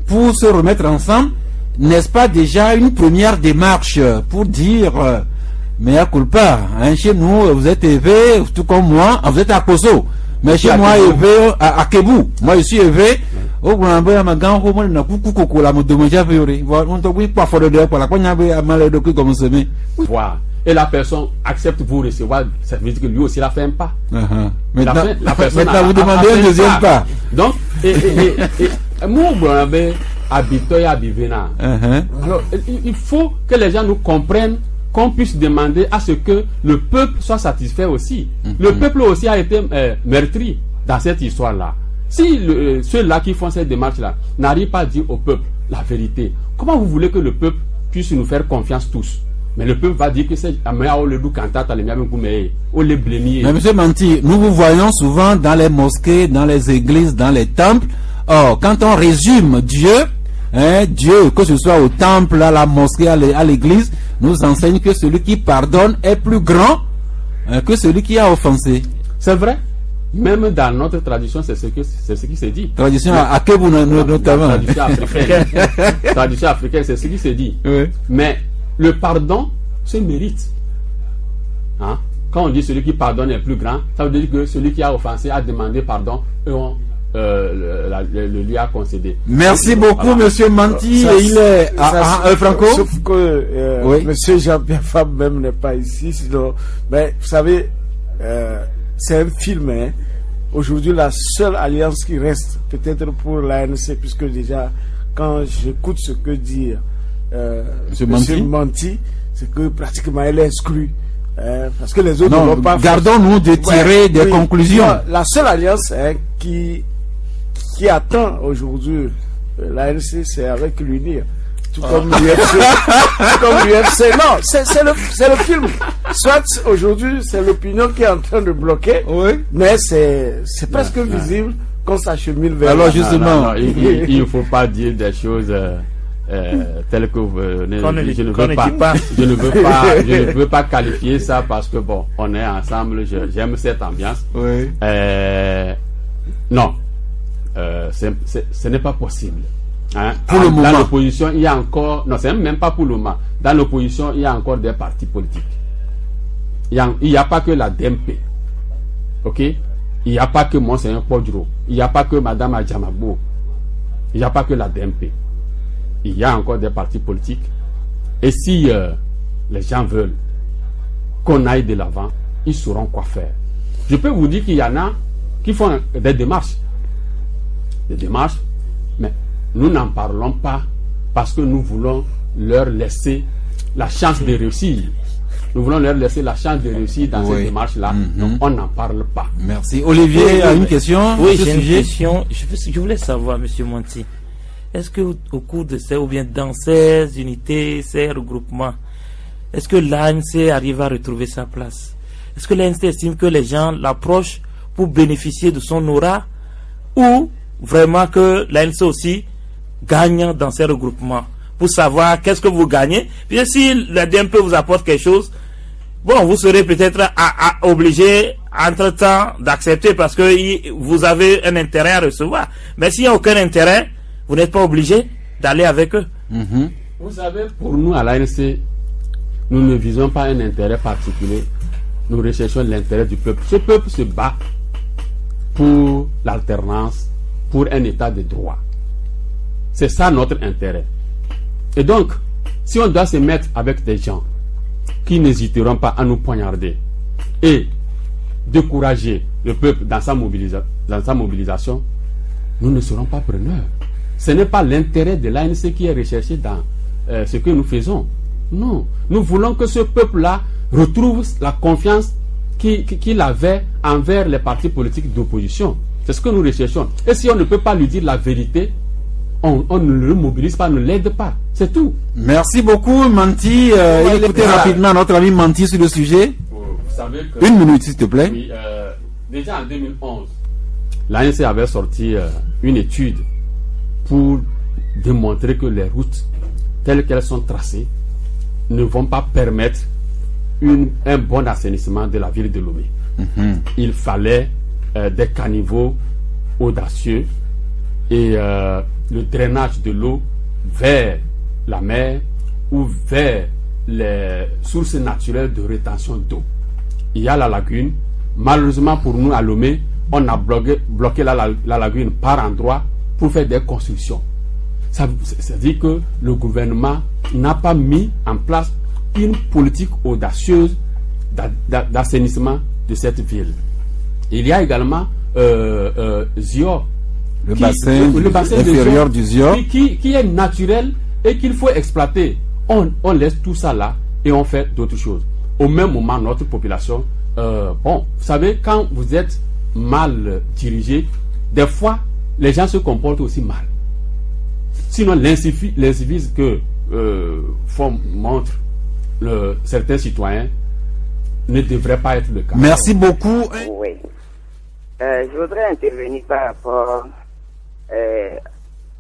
pour se remettre ensemble, n'est-ce pas déjà une première démarche pour dire mais à culpa, hein, chez nous vous êtes élevé, tout comme moi, vous êtes à Koso, mais chez moi élevé à Kébou, moi je suis élevé au Grand ma grand roman na kuku la me demande j'avais on te oui pas fort de pour la poignée à mal de comme semaine. Voilà. Et la personne accepte vous recevoir, ça veut dire que lui aussi il a fait un pas. Maintenant, la personne vous demandez un deuxième pas. Donc, moi, habitué à Bivena. Alors, il faut que les gens nous comprennent, qu'on puisse demander à ce que le peuple soit satisfait aussi. Le peuple aussi a été meurtri dans cette histoire-là. Si ceux-là qui font cette démarche-là n'arrivent pas à dire au peuple la vérité, comment vous voulez que le peuple puisse nous faire confiance tous? Mais le peuple va dire que c'est mais monsieur Manti, nous vous voyons souvent dans les mosquées, dans les églises, dans les temples. Or, quand on résume Dieu, Dieu, que ce soit au temple, à la mosquée, à l'église, nous enseigne que celui qui pardonne est plus grand que celui qui a offensé. C'est vrai. Même dans notre tradition, c'est ce qui se dit. Tradition à Kébou notamment. Tradition africaine, c'est ce qui se dit. Oui. Mais le pardon se mérite. Hein? Quand on dit celui qui pardonne est plus grand, ça veut dire que celui qui a offensé a demandé pardon et on le lui a concédé. Merci beaucoup, monsieur Manti. Il est Franco. Sauf que oui. monsieur Jean-Pierre Fabre même n'est pas ici. Sinon, mais vous savez, c'est un film. Hein. Aujourd'hui, la seule alliance qui reste, peut-être pour l'ANC, puisque déjà, quand j'écoute ce que dit monsieur Manti, c'est que pratiquement elle est exclue. Parce que les autres ne vont pas. Gardons-nous de tirer des conclusions. Non, la seule alliance qui attend aujourd'hui l'ANC, c'est avec l'UNIR. Tout comme l'UFC. Comme l'UFC. Non, c'est le film. Soit aujourd'hui, c'est l'opinion qui est en train de bloquer, oui. Mais c'est presque visible qu'on s'achemine vers. Alors justement, il ne faut pas dire des choses telles que vous je ne veux pas qualifier ça parce que bon, on est ensemble, j'aime cette ambiance. Oui. Non, ce n'est pas possible. Hein? Pour le moment. Dans l'opposition, il y a encore... Non, c'est même pas pour le moment. Dans l'opposition, il y a encore des partis politiques. Il n'y a pas que la DMP. Ok? Il n'y a pas que Monseigneur Podro. Il n'y a pas que Madame Adjamabo. Il n'y a pas que la DMP. Il y a encore des partis politiques. Et si les gens veulent qu'on aille de l'avant, ils sauront quoi faire. Je peux vous dire qu'il y en a qui font des démarches. Des démarches, mais nous n'en parlons pas parce que nous voulons leur laisser la chance de réussir. Nous voulons leur laisser la chance de réussir dans cette démarche-là. Donc on n'en parle pas. Merci. Olivier a une question. Oui, j'ai une question. Je voulais savoir, M. Monti, est-ce que au cours de ces, ou bien dans ces unités, ces regroupements, est-ce que l'ANC arrive à retrouver sa place? Est-ce que l'ANC estime que les gens l'approchent pour bénéficier de son aura, ou vraiment que l'ANC aussi gagne dans ces regroupements pour savoir qu'est-ce que vous gagnez? Puis si la DMP vous apporte quelque chose, bon, vous serez peut-être obligé entre-temps d'accepter parce que vous avez un intérêt à recevoir. Mais s'il n'y a aucun intérêt, vous n'êtes pas obligé d'aller avec eux. Vous savez, pour nous à l'ANC, nous ne visons pas un intérêt particulier. Nous recherchons l'intérêt du peuple. Ce peuple se bat pour l'alternance, pour un état de droit. C'est ça notre intérêt. Et donc, si on doit se mettre avec des gens qui n'hésiteront pas à nous poignarder et décourager le peuple dans sa mobilisation, nous ne serons pas preneurs. Ce n'est pas l'intérêt de l'ANC qui est recherché dans ce que nous faisons. Non, nous voulons que ce peuple-là retrouve la confiance qu'il avait envers les partis politiques d'opposition. C'est ce que nous recherchons. Et si on ne peut pas lui dire la vérité, on ne le mobilise pas, ne l'aide pas. C'est tout. Merci beaucoup, Manti. Écoutez rapidement notre ami Manti sur le sujet. Vous savez que, 1 minute, s'il te plaît. Oui, déjà en 2011, l'ANC avait sorti une étude pour démontrer que les routes telles qu'elles sont tracées ne vont pas permettre un bon assainissement de la ville de Lomé. Il fallait des caniveaux audacieux et le drainage de l'eau vers la mer ou vers les sources naturelles de rétention d'eau. Il y a la lagune. Malheureusement pour nous à Lomé, on a bloqué la lagune par endroits pour faire des constructions. Ça veut dire que le gouvernement n'a pas mis en place une politique audacieuse d'assainissement de cette ville. Il y a également Zior, le bassin inférieur du Zior, qui est naturel et qu'il faut exploiter. On laisse tout ça là et on fait d'autres choses. Au même moment, notre population, vous savez, quand vous êtes mal dirigé, des fois, les gens se comportent aussi mal. Sinon, l'incivisme que montrent certains citoyens ne devrait pas être le cas. Merci beaucoup. Oui. Je voudrais intervenir par rapport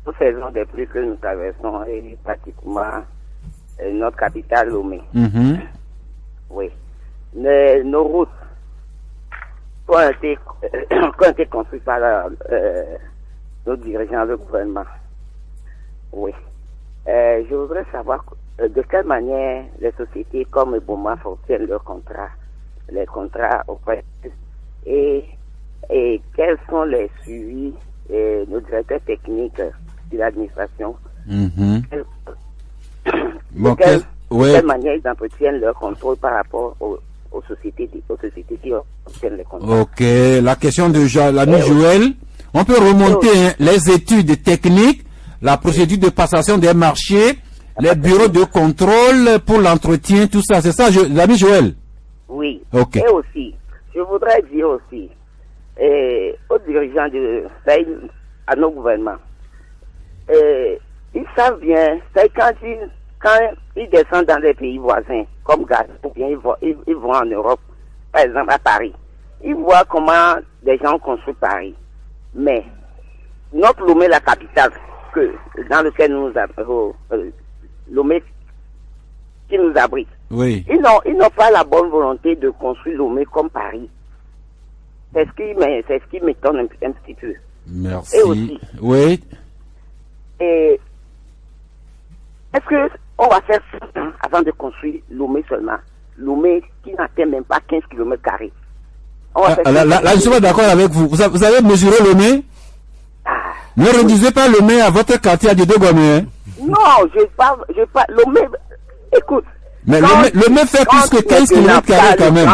aux saisons des pluies que nous traversons et pratiquement notre capitale Lomé. Oui. Nos routes qui ont été construites par nos dirigeants du gouvernement. Oui. Je voudrais savoir de quelle manière les sociétés comme Boma fonctionnent les contrats auprès et quels sont les suivis nos directeurs techniques de l'administration. De quelle manière ils entretiennent leur contrôle par rapport aux sociétés qui obtiennent les contrats. Ok, la question de l'ami Joël, on peut remonter les études techniques, la procédure de passation des marchés, les bureaux de contrôle pour l'entretien, tout ça, c'est ça, l'ami Joël? Oui. Okay. Et aussi, je voudrais dire aussi aux dirigeants à nos gouvernements, ils savent bien, c'est quand ils descendent dans des pays voisins, comme Ghana, ou bien ils vont en Europe, par exemple à Paris, ils voient comment des gens construisent Paris. Mais notre Lomé, la capitale, dans lequel nous avons Lomé qui nous abrite. Oui. Ils n'ont pas la bonne volonté de construire Lomé comme Paris. C'est ce qui m'étonne un petit peu. Merci. Et aussi. Oui. Et est-ce qu'on va faire 100 ans avant de construire Lomé seulement? Lomé qui n'atteint même pas 15 km². Là, je ne suis pas d'accord avec vous. Vous avez mesuré Lomé? Ne réduisez pas Lomé à votre quartier à Dieudonné Gomé. Hein? Non, je parle, Lomé, écoute. Mais Lomé fait plus que 15 km quand même.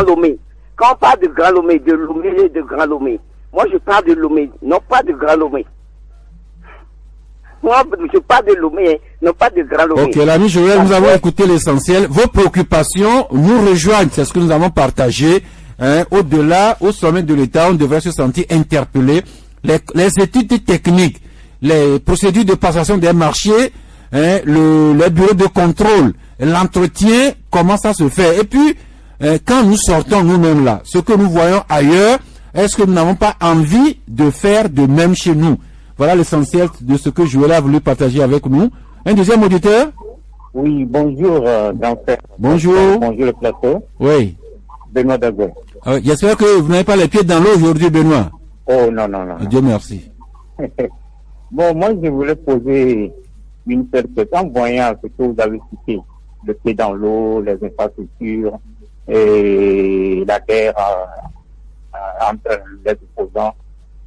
Quand on parle de Grand Lomé, de Grand Lomé, moi je parle de Lomé, non pas de Grand Lomé. Moi, je parle de Lomé, non pas de Grand Lomé. Ok, l'ami Joël, nous avons écouté l'essentiel. Vos préoccupations nous rejoignent, c'est ce que nous avons partagé. Hein, au-delà, au sommet de l'État, on devrait se sentir interpellé. Les études techniques, les procédures de passation des marchés, hein, les bureaux de contrôle, l'entretien, comment ça se fait. Et puis, quand nous sortons nous-mêmes là, ce que nous voyons ailleurs, est-ce que nous n'avons pas envie de faire de même chez nous? Voilà l'essentiel de ce que Joël a voulu partager avec nous. Un deuxième auditeur? Oui, bonjour, bonjour. Bonjour le plateau. Oui. Benoît Dago. J'espère que vous n'avez pas les pieds dans l'eau aujourd'hui, Benoît. Oh, non. Dieu merci. Bon, moi, je voulais poser une seule question en voyant ce que vous avez cité. Le pied dans l'eau, les infrastructures et la guerre entre les opposants.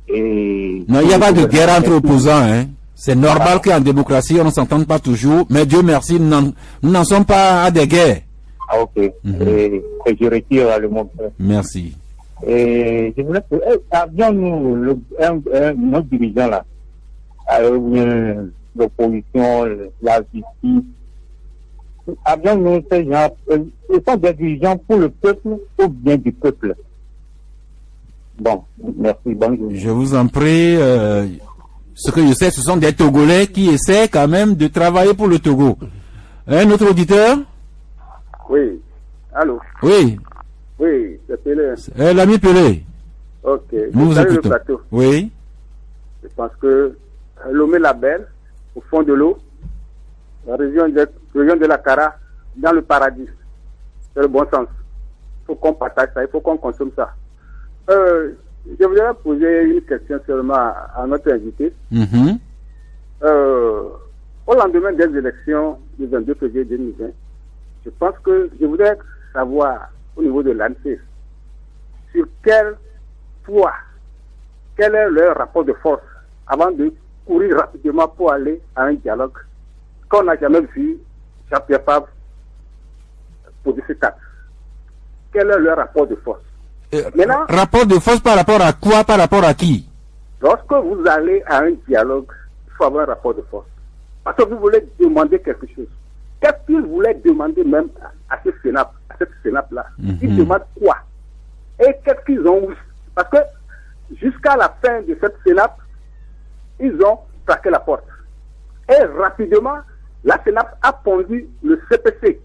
Non, il n'y a pas de guerre entre opposants. Hein. C'est normal qu'en démocratie, on ne s'entende pas toujours. Mais Dieu merci, nous n'en sommes pas à des guerres. Ah, ok. Et je retire le mot. Merci. Et je voulais avions-nous notre dirigeant là, l'opposition, la justice, avions-nous ces gens, ils sont des dirigeants pour le peuple ou bien du peuple? Bon, merci, bonjour. Je vous en prie, ce que je sais, ce sont des Togolais qui essaient quand même de travailler pour le Togo. Un autre auditeur? Oui, allô? Oui. Oui, c'est Pelé. L'ami Pelé. Ok. Nous vous écoutons. Le plateau. Oui. Je pense que Lomé-la-Belle, au fond de l'eau, la région de la Cara, dans le paradis. C'est le bon sens. Il faut qu'on partage ça, il faut qu'on consomme ça. Je voudrais poser une question seulement à notre invité. Au lendemain des élections du 22 février 2020, je pense que je voudrais savoir au niveau de l'ANSES sur quel poids, quel est leur rapport de force avant de courir rapidement pour aller à un dialogue qu'on n'a jamais vu Jean-Pierre Fabre poser cet acte. Quel est leur rapport de force? Maintenant, rapport de force par rapport à quoi? Par rapport à qui? Lorsque vous allez à un dialogue, il faut avoir un rapport de force. Parce que vous voulez demander quelque chose. Qu'est-ce qu'ils voulaient demander même à ce Sénat, à cette Sénat-là? Ils demandent quoi? Et qu'est-ce qu'ils ont eu? Parce que jusqu'à la fin de cette Sénat, ils ont claqué la porte. Et rapidement, la Sénat a pondu le CPC.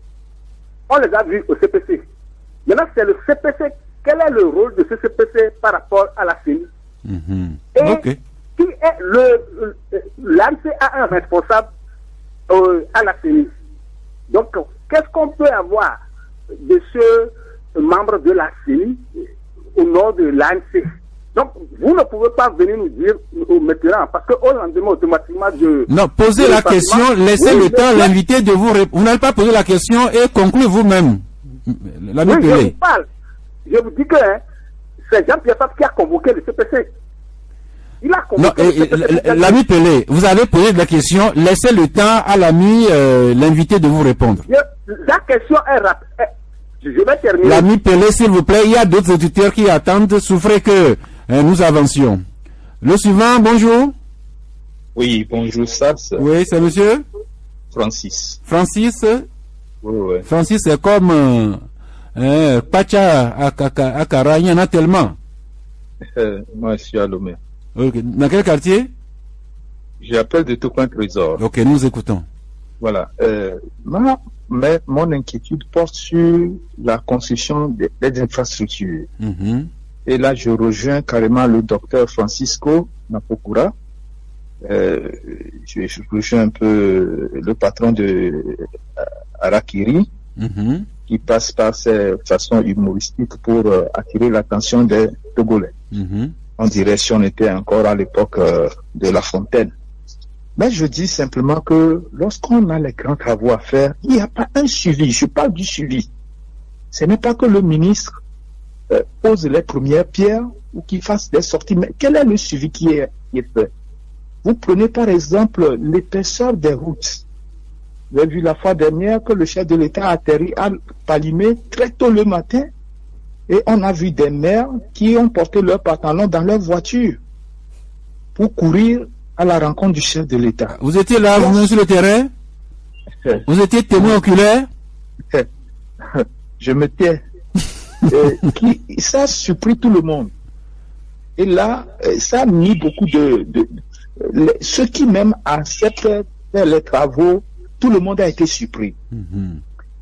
On les a vus au CPC. Maintenant, c'est le CPC. Quel est le rôle de ce CPC par rapport à la CENI? Et qui est l'ANSE a un responsable à la CENI. Donc, qu'est-ce qu'on peut avoir de ce membre de la CENI au nom de l'ANSE? Donc, vous ne pouvez pas venir nous dire maintenant, parce qu'au lendemain, automatiquement, non, posez la question, laissez le temps à l'invité de vous répondre. Vous n'allez pas poser la question et conclure vous-même. L'ami Pelé. Je vous parle. Je vous dis que c'est Jean-Pierre Fabre qui a convoqué le CPC. Il a convoqué l'ami Pelé, vous avez posé la question, laissez le temps à l'ami, l'invité de vous répondre. La question est rapide. Je vais terminer. L'ami Pelé, s'il vous plaît, il y a d'autres auditeurs qui attendent, souffrez que nous avancions. Le suivant, bonjour. Oui, bonjour, Sas. Oui, c'est monsieur Francis. Francis? Oui. Francis, c'est comme Pacha Akara, il y en a tellement. Moi, je suis à Lomé. Okay. Dans quel quartier? J'appelle de tout point Trésor. Ok, nous écoutons. Voilà. Mais mon inquiétude porte sur la construction des infrastructures. Et là, je rejoins carrément le docteur Francisco Napokura. Je rejoins un peu le patron de Arakiri, qui passe par ses façons humoristiques pour attirer l'attention des Togolais. On dirait si on était encore à l'époque de La Fontaine. Mais je dis simplement que lorsqu'on a les grands travaux à faire, il n'y a pas un suivi. Je parle du suivi. Ce n'est pas que le ministre pose les premières pierres ou qu'il fasse des sorties. Mais quel est le suivi qui est fait? Vous prenez par exemple l'épaisseur des routes. Vous avez vu la fois dernière que le chef de l'État a atterri à Palimé très tôt le matin et on a vu des maires qui ont porté leurs pantalons dans leur voiture pour courir à la rencontre du chef de l'État. Vous étiez là, vous-même sur le terrain? Vous étiez témoin oculaire? Je me tais. Ça a surpris tout le monde. Et là, ça a mis beaucoup ceux qui même acceptent faire les travaux, tout le monde a été surpris.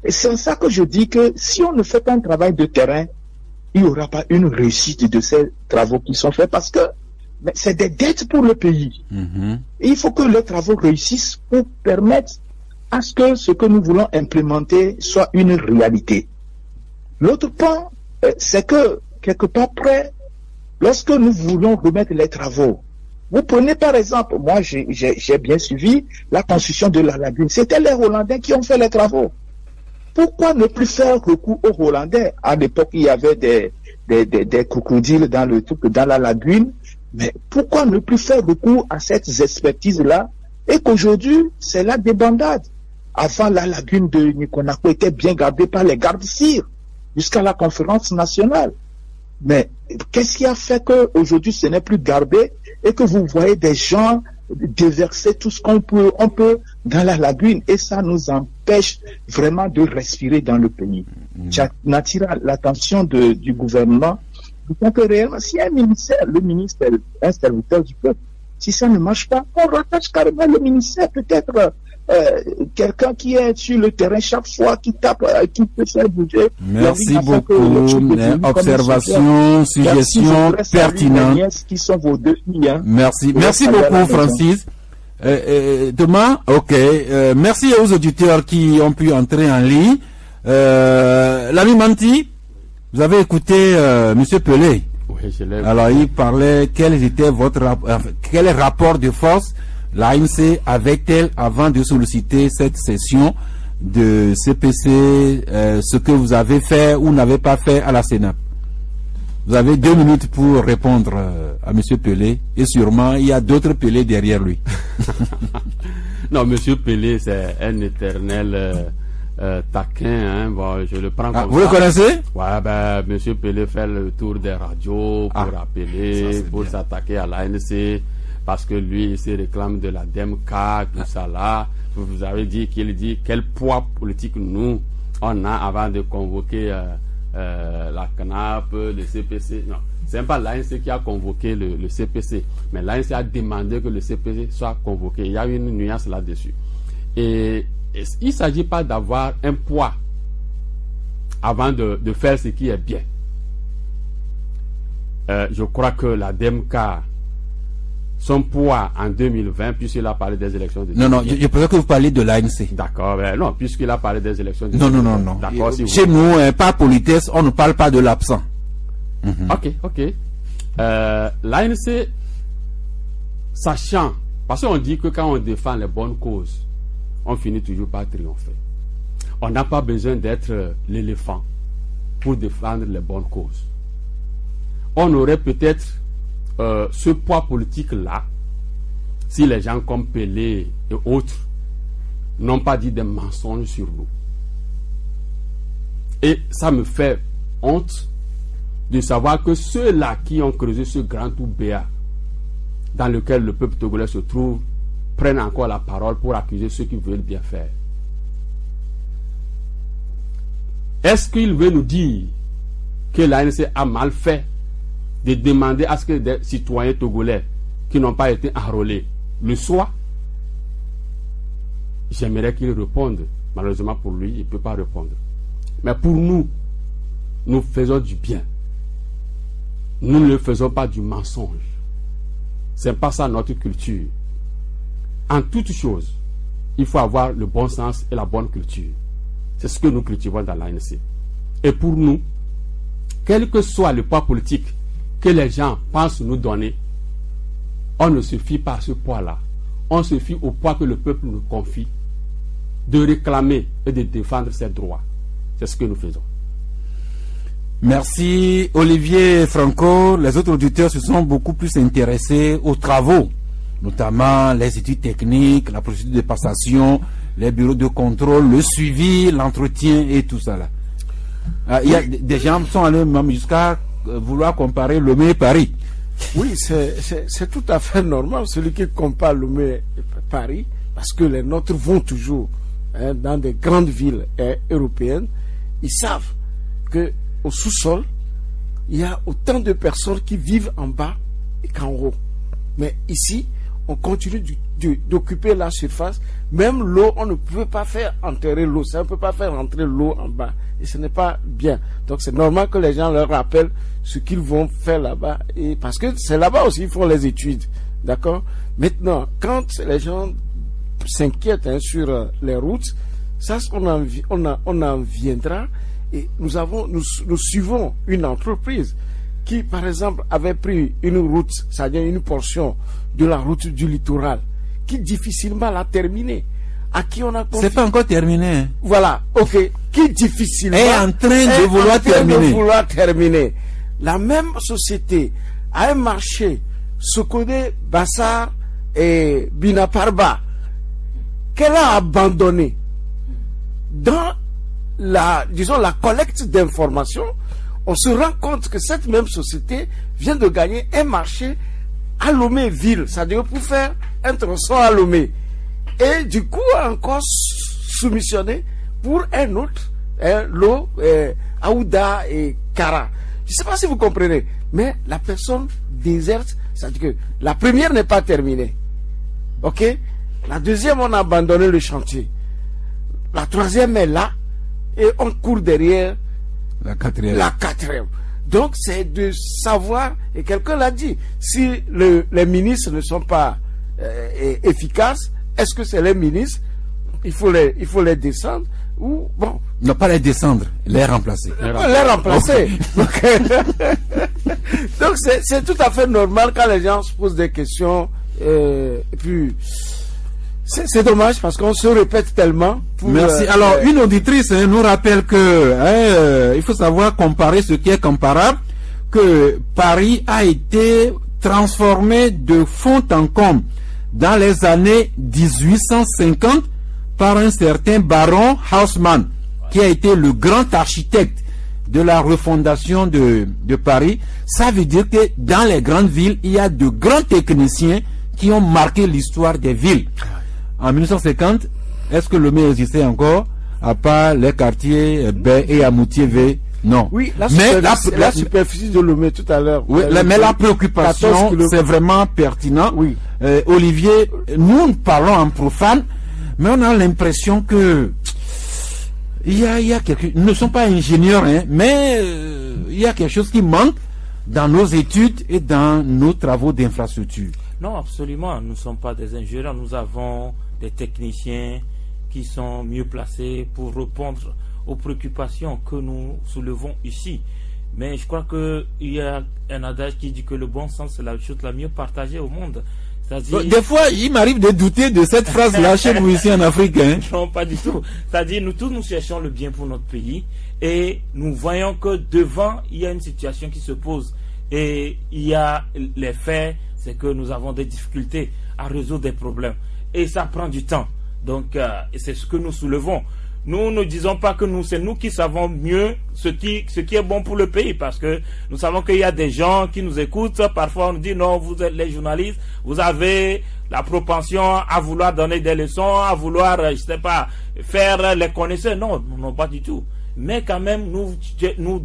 Et c'est en ça que je dis que si on ne fait pas un travail de terrain, il n'y aura pas une réussite de ces travaux qui sont faits parce que c'est des dettes pour le pays. Et il faut que les travaux réussissent pour permettre à ce que nous voulons implémenter soit une réalité. L'autre point, c'est que quelque part près, lorsque nous voulons remettre les travaux, vous prenez par exemple, moi j'ai bien suivi la construction de la lagune. C'était les Hollandais qui ont fait les travaux. Pourquoi ne plus faire recours aux Hollandais? À l'époque, il y avait des crocodiles dans la lagune. Mais pourquoi ne plus faire recours à cette expertise-là et qu'aujourd'hui, c'est la débandade? Avant, la lagune de Nikonako était bien gardée par les gardes-cires jusqu'à la conférence nationale. Mais qu'est-ce qui a fait qu'aujourd'hui, ce n'est plus gardé et que vous voyez des gens déverser tout ce qu'on peut dans la lagune et ça nous empêche vraiment de respirer dans le pays. J'attire l'attention du gouvernement. Donc réellement, si un ministère, le ministre est un serviteur du peuple, si ça ne marche pas, on rattache carrément le ministère, peut-être quelqu'un qui est sur le terrain chaque fois, qui tape, qui peut faire bouger. Merci beaucoup. Observations, suggestions pertinentes. Qui sont vos deux filles, hein. Merci. Merci beaucoup, Francis. Demain, ok. Merci aux auditeurs qui ont pu entrer en ligne. L'ami Manti, vous avez écouté Monsieur Pelé. Oui, je l'ai. Alors, il parlait quel était quel rapport de force l'ANC avait-elle avant de solliciter cette session de CPC, ce que vous avez fait ou n'avez pas fait à la Sénat. Vous avez 2 minutes pour répondre à Monsieur Pelé et sûrement il y a d'autres Pelé derrière lui. Non, Monsieur Pelé, c'est un éternel taquin, hein. Bon, je le prends comme vous ça. Le connaissez? Ouais, ben, Monsieur Pelé fait le tour des radios pour appeler, pour s'attaquer à l'ANC, parce que lui, il se réclame de la DEMK, tout ça là. Vous avez dit qu'il dit quel poids politique nous, on a avant de convoquer la CNAP, le CPC. Non, c'est pas l'ANC qui a convoqué le CPC, mais l'ANC a demandé que le CPC soit convoqué. Il y a une nuance là-dessus. Et il ne s'agit pas d'avoir un poids avant de faire ce qui est bien. Je crois que la DEMK, son poids en 2020, puisqu'il a parlé des élections de 2020. Non, je préfère que vous parliez de l'ANC. D'accord, non, puisqu'il a parlé des élections de 2020. Non. D'accord, chez nous, par politesse, on ne parle pas de l'absent. Ok. L'ANC, sachant, parce qu'on dit que quand on défend les bonnes causes, on finit toujours par triompher. On n'a pas besoin d'être l'éléphant pour défendre les bonnes causes. On aurait peut-être ce poids politique-là si les gens comme Pelé et autres n'ont pas dit des mensonges sur nous. Et ça me fait honte de savoir que ceux-là qui ont creusé ce grand trou béat dans lequel le peuple togolais se trouve prennent encore la parole pour accuser ceux qui veulent bien faire. Est-ce qu'il veut nous dire que l'ANC a mal fait de demander à ce que des citoyens togolais qui n'ont pas été enrôlés le soient? J'aimerais qu'il réponde. Malheureusement pour lui, il ne peut pas répondre. Mais pour nous, nous faisons du bien. Nous ne faisons pas du mensonge. Ce n'est pas ça notre culture. En toute chose, il faut avoir le bon sens et la bonne culture. C'est ce que nous cultivons dans l'ANC. Et pour nous, quel que soit le poids politique que les gens pensent nous donner, on ne se fie pas à ce poids-là. On se fie au poids que le peuple nous confie de réclamer et de défendre ses droits. C'est ce que nous faisons. Merci Olivier Franco. Les autres auditeurs se sont beaucoup plus intéressés aux travaux notamment les études techniques, la procédure de passation, les bureaux de contrôle, le suivi, l'entretien et tout ça là. Il y a des gens qui sont allés même jusqu'à vouloir comparer Lomé et Paris. Oui, c'est tout à fait normal, celui qui compare Lomé et Paris, parce que les nôtres vont toujours dans des grandes villes européennes. Ils savent qu'au sous-sol, il y a autant de personnes qui vivent en bas qu'en haut. Mais ici, on continue d'occuper la surface. Même l'eau, on ne peut pas faire enterrer l'eau. Ça ne peut pas faire entrer l'eau en bas. Et ce n'est pas bien. Donc c'est normal que les gens leur rappellent ce qu'ils vont faire là-bas. Et parce que c'est là-bas aussi qu'ils font les études. D'accord? Maintenant, quand les gens s'inquiètent sur les routes, ça, on en viendra. Et nous suivons une entreprise qui, par exemple, avait pris une route, c'est-à-dire une portion de la route du littoral, qui difficilement l'a terminée. À qui on a confié. C'est pas encore terminé. Hein. Voilà, ok. Qui difficilement est en train de vouloir terminer. La même société a un marché, Sokodé, Bassar et Binaparba, qu'elle a abandonné dans la collecte d'informations. On se rend compte que cette même société vient de gagner un marché à Lomé-Ville, c'est-à-dire pour faire un tronçon à Lomé. Et du coup, encore soumissionné pour un autre, l'eau, Aouda et Kara. Je ne sais pas si vous comprenez, mais la personne déserte, c'est-à-dire que la première n'est pas terminée. Ok? La deuxième, on a abandonné le chantier. La troisième est là, et on court derrière la quatrième. Donc, c'est de savoir, et quelqu'un l'a dit, si les ministres ne sont pas efficaces, est-ce que c'est les ministres? Il faut les descendre ou bon? Non, pas les descendre, les remplacer. Les remplacer. Donc, c'est tout à fait normal quand les gens se posent des questions. Et puis, c'est dommage parce qu'on se répète tellement. Merci. Alors, une auditrice nous rappelle que il faut savoir comparer ce qui est comparable, que Paris a été transformé de fond en comble dans les années 1850 par un certain baron Haussmann, qui a été le grand architecte de la refondation de Paris. Ça veut dire que dans les grandes villes, il y a de grands techniciens qui ont marqué l'histoire des villes. En 1950, est-ce que Lomé existait encore, à part les quartiers B et Amoutier V? Non. Oui, la superficie de Lomé tout à l'heure. Oui, mais la préoccupation, c'est vraiment pertinent. Oui. Olivier, nous parlons en profane, mais on a l'impression que il y a quelque, nous ne sommes pas ingénieurs, hein, mais il y a quelque chose qui manque dans nos études et dans nos travaux d'infrastructure. Non, absolument. Nous ne sommes pas des ingénieurs. Nous avons des techniciens qui sont mieux placés pour répondre aux préoccupations que nous soulevons ici. Mais je crois qu'il y a un adage qui dit que le bon sens, c'est la chose la mieux partagée au monde. Des fois, il m'arrive de douter de cette phrase-là chez nous ici en Afrique. Hein. Non, pas du tout. C'est-à-dire, nous tous, nous cherchons le bien pour notre pays et nous voyons que devant, il y a une situation qui se pose. Et il y a les faits, c'est que nous avons des difficultés à résoudre des problèmes. Et ça prend du temps. Donc, c'est ce que nous soulevons. Nous ne disons pas que c'est nous qui savons mieux ce qui est bon pour le pays, parce que nous savons qu'il y a des gens qui nous écoutent. Parfois on nous dit non, vous êtes les journalistes, vous avez la propension à vouloir donner des leçons, à vouloir, je sais pas, faire les connaisseurs. Non, non, pas du tout. Mais quand même, nous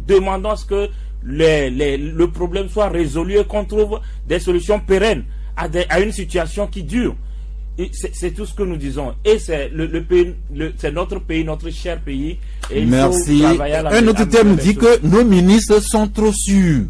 demandons à ce que le problème soit résolu et qu'on trouve des solutions pérennes à une situation qui dure. C'est tout ce que nous disons. Et c'est c'est notre pays, notre cher pays. Et merci. Un autre terme dit que nos ministres sont trop sûrs.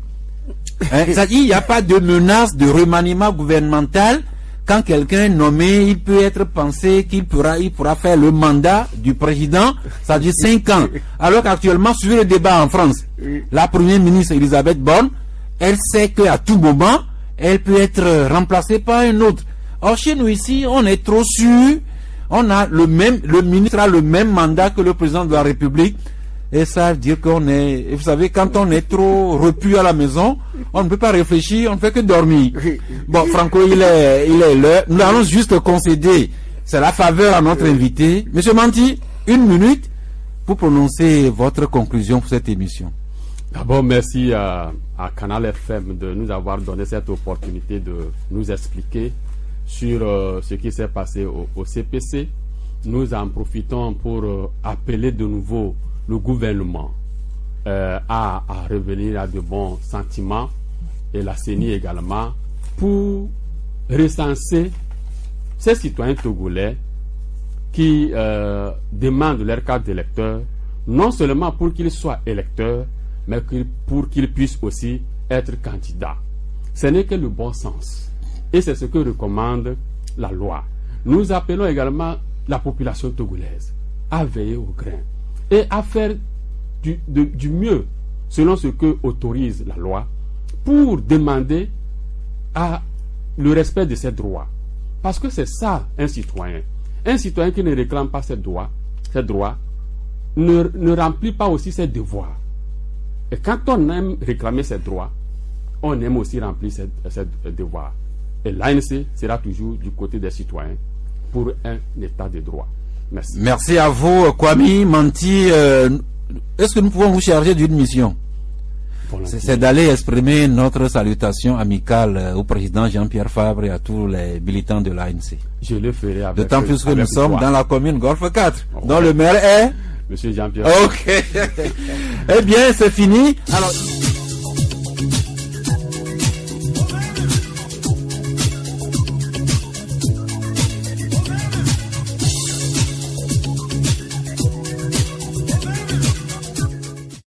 C'est-à-dire, il n'y a pas de menace de remaniement gouvernemental. Quand quelqu'un est nommé, il peut être pensé qu'il pourra faire le mandat du président, c'est-à-dire 5 ans. Alors qu'actuellement, suivez le débat en France, la première ministre Elisabeth Borne, elle sait qu'à tout moment, elle peut être remplacée par un autre. Or, chez nous ici, on est trop sûr. Le ministre a le même mandat que le président de la République. Et ça veut dire qu'on est... Vous savez, quand on est trop repu à la maison, on ne peut pas réfléchir, on ne fait que dormir. Bon, Franco, il est l'heure. Nous allons juste concéder. C'est la faveur à notre invité. Monsieur Manti, 1 minute pour prononcer votre conclusion pour cette émission. D'abord, merci à Canal FM de nous avoir donné cette opportunité de nous expliquer sur ce qui s'est passé au CPC. Nous en profitons pour appeler de nouveau le gouvernement à revenir à de bons sentiments et la CENI également pour recenser ces citoyens togolais qui demandent leur carte d'électeur, non seulement pour qu'ils soient électeurs, mais pour qu'ils puissent aussi être candidats. Ce n'est que le bon sens. Et c'est ce que recommande la loi. Nous appelons également la population togolaise à veiller au grain et à faire du mieux selon ce que autorise la loi pour demander le respect de ses droits. Parce que c'est ça un citoyen. Un citoyen qui ne réclame pas ses droits ne remplit pas aussi ses devoirs. Et quand on aime réclamer ses droits, on aime aussi remplir ses devoirs. Et l'ANC sera toujours du côté des citoyens pour un état de droit. Merci. Merci à vous, Kwame Manti. Est-ce que nous pouvons vous charger d'une mission? C'est d'aller exprimer notre salutation amicale au président Jean-Pierre Fabre et à tous les militants de l'ANC. Je le ferai avec d'autant plus que nous sommes dans la commune Golfe 4, dont ouais. le maire est... Monsieur Jean-Pierre. Ok. Eh bien, c'est fini. Alors...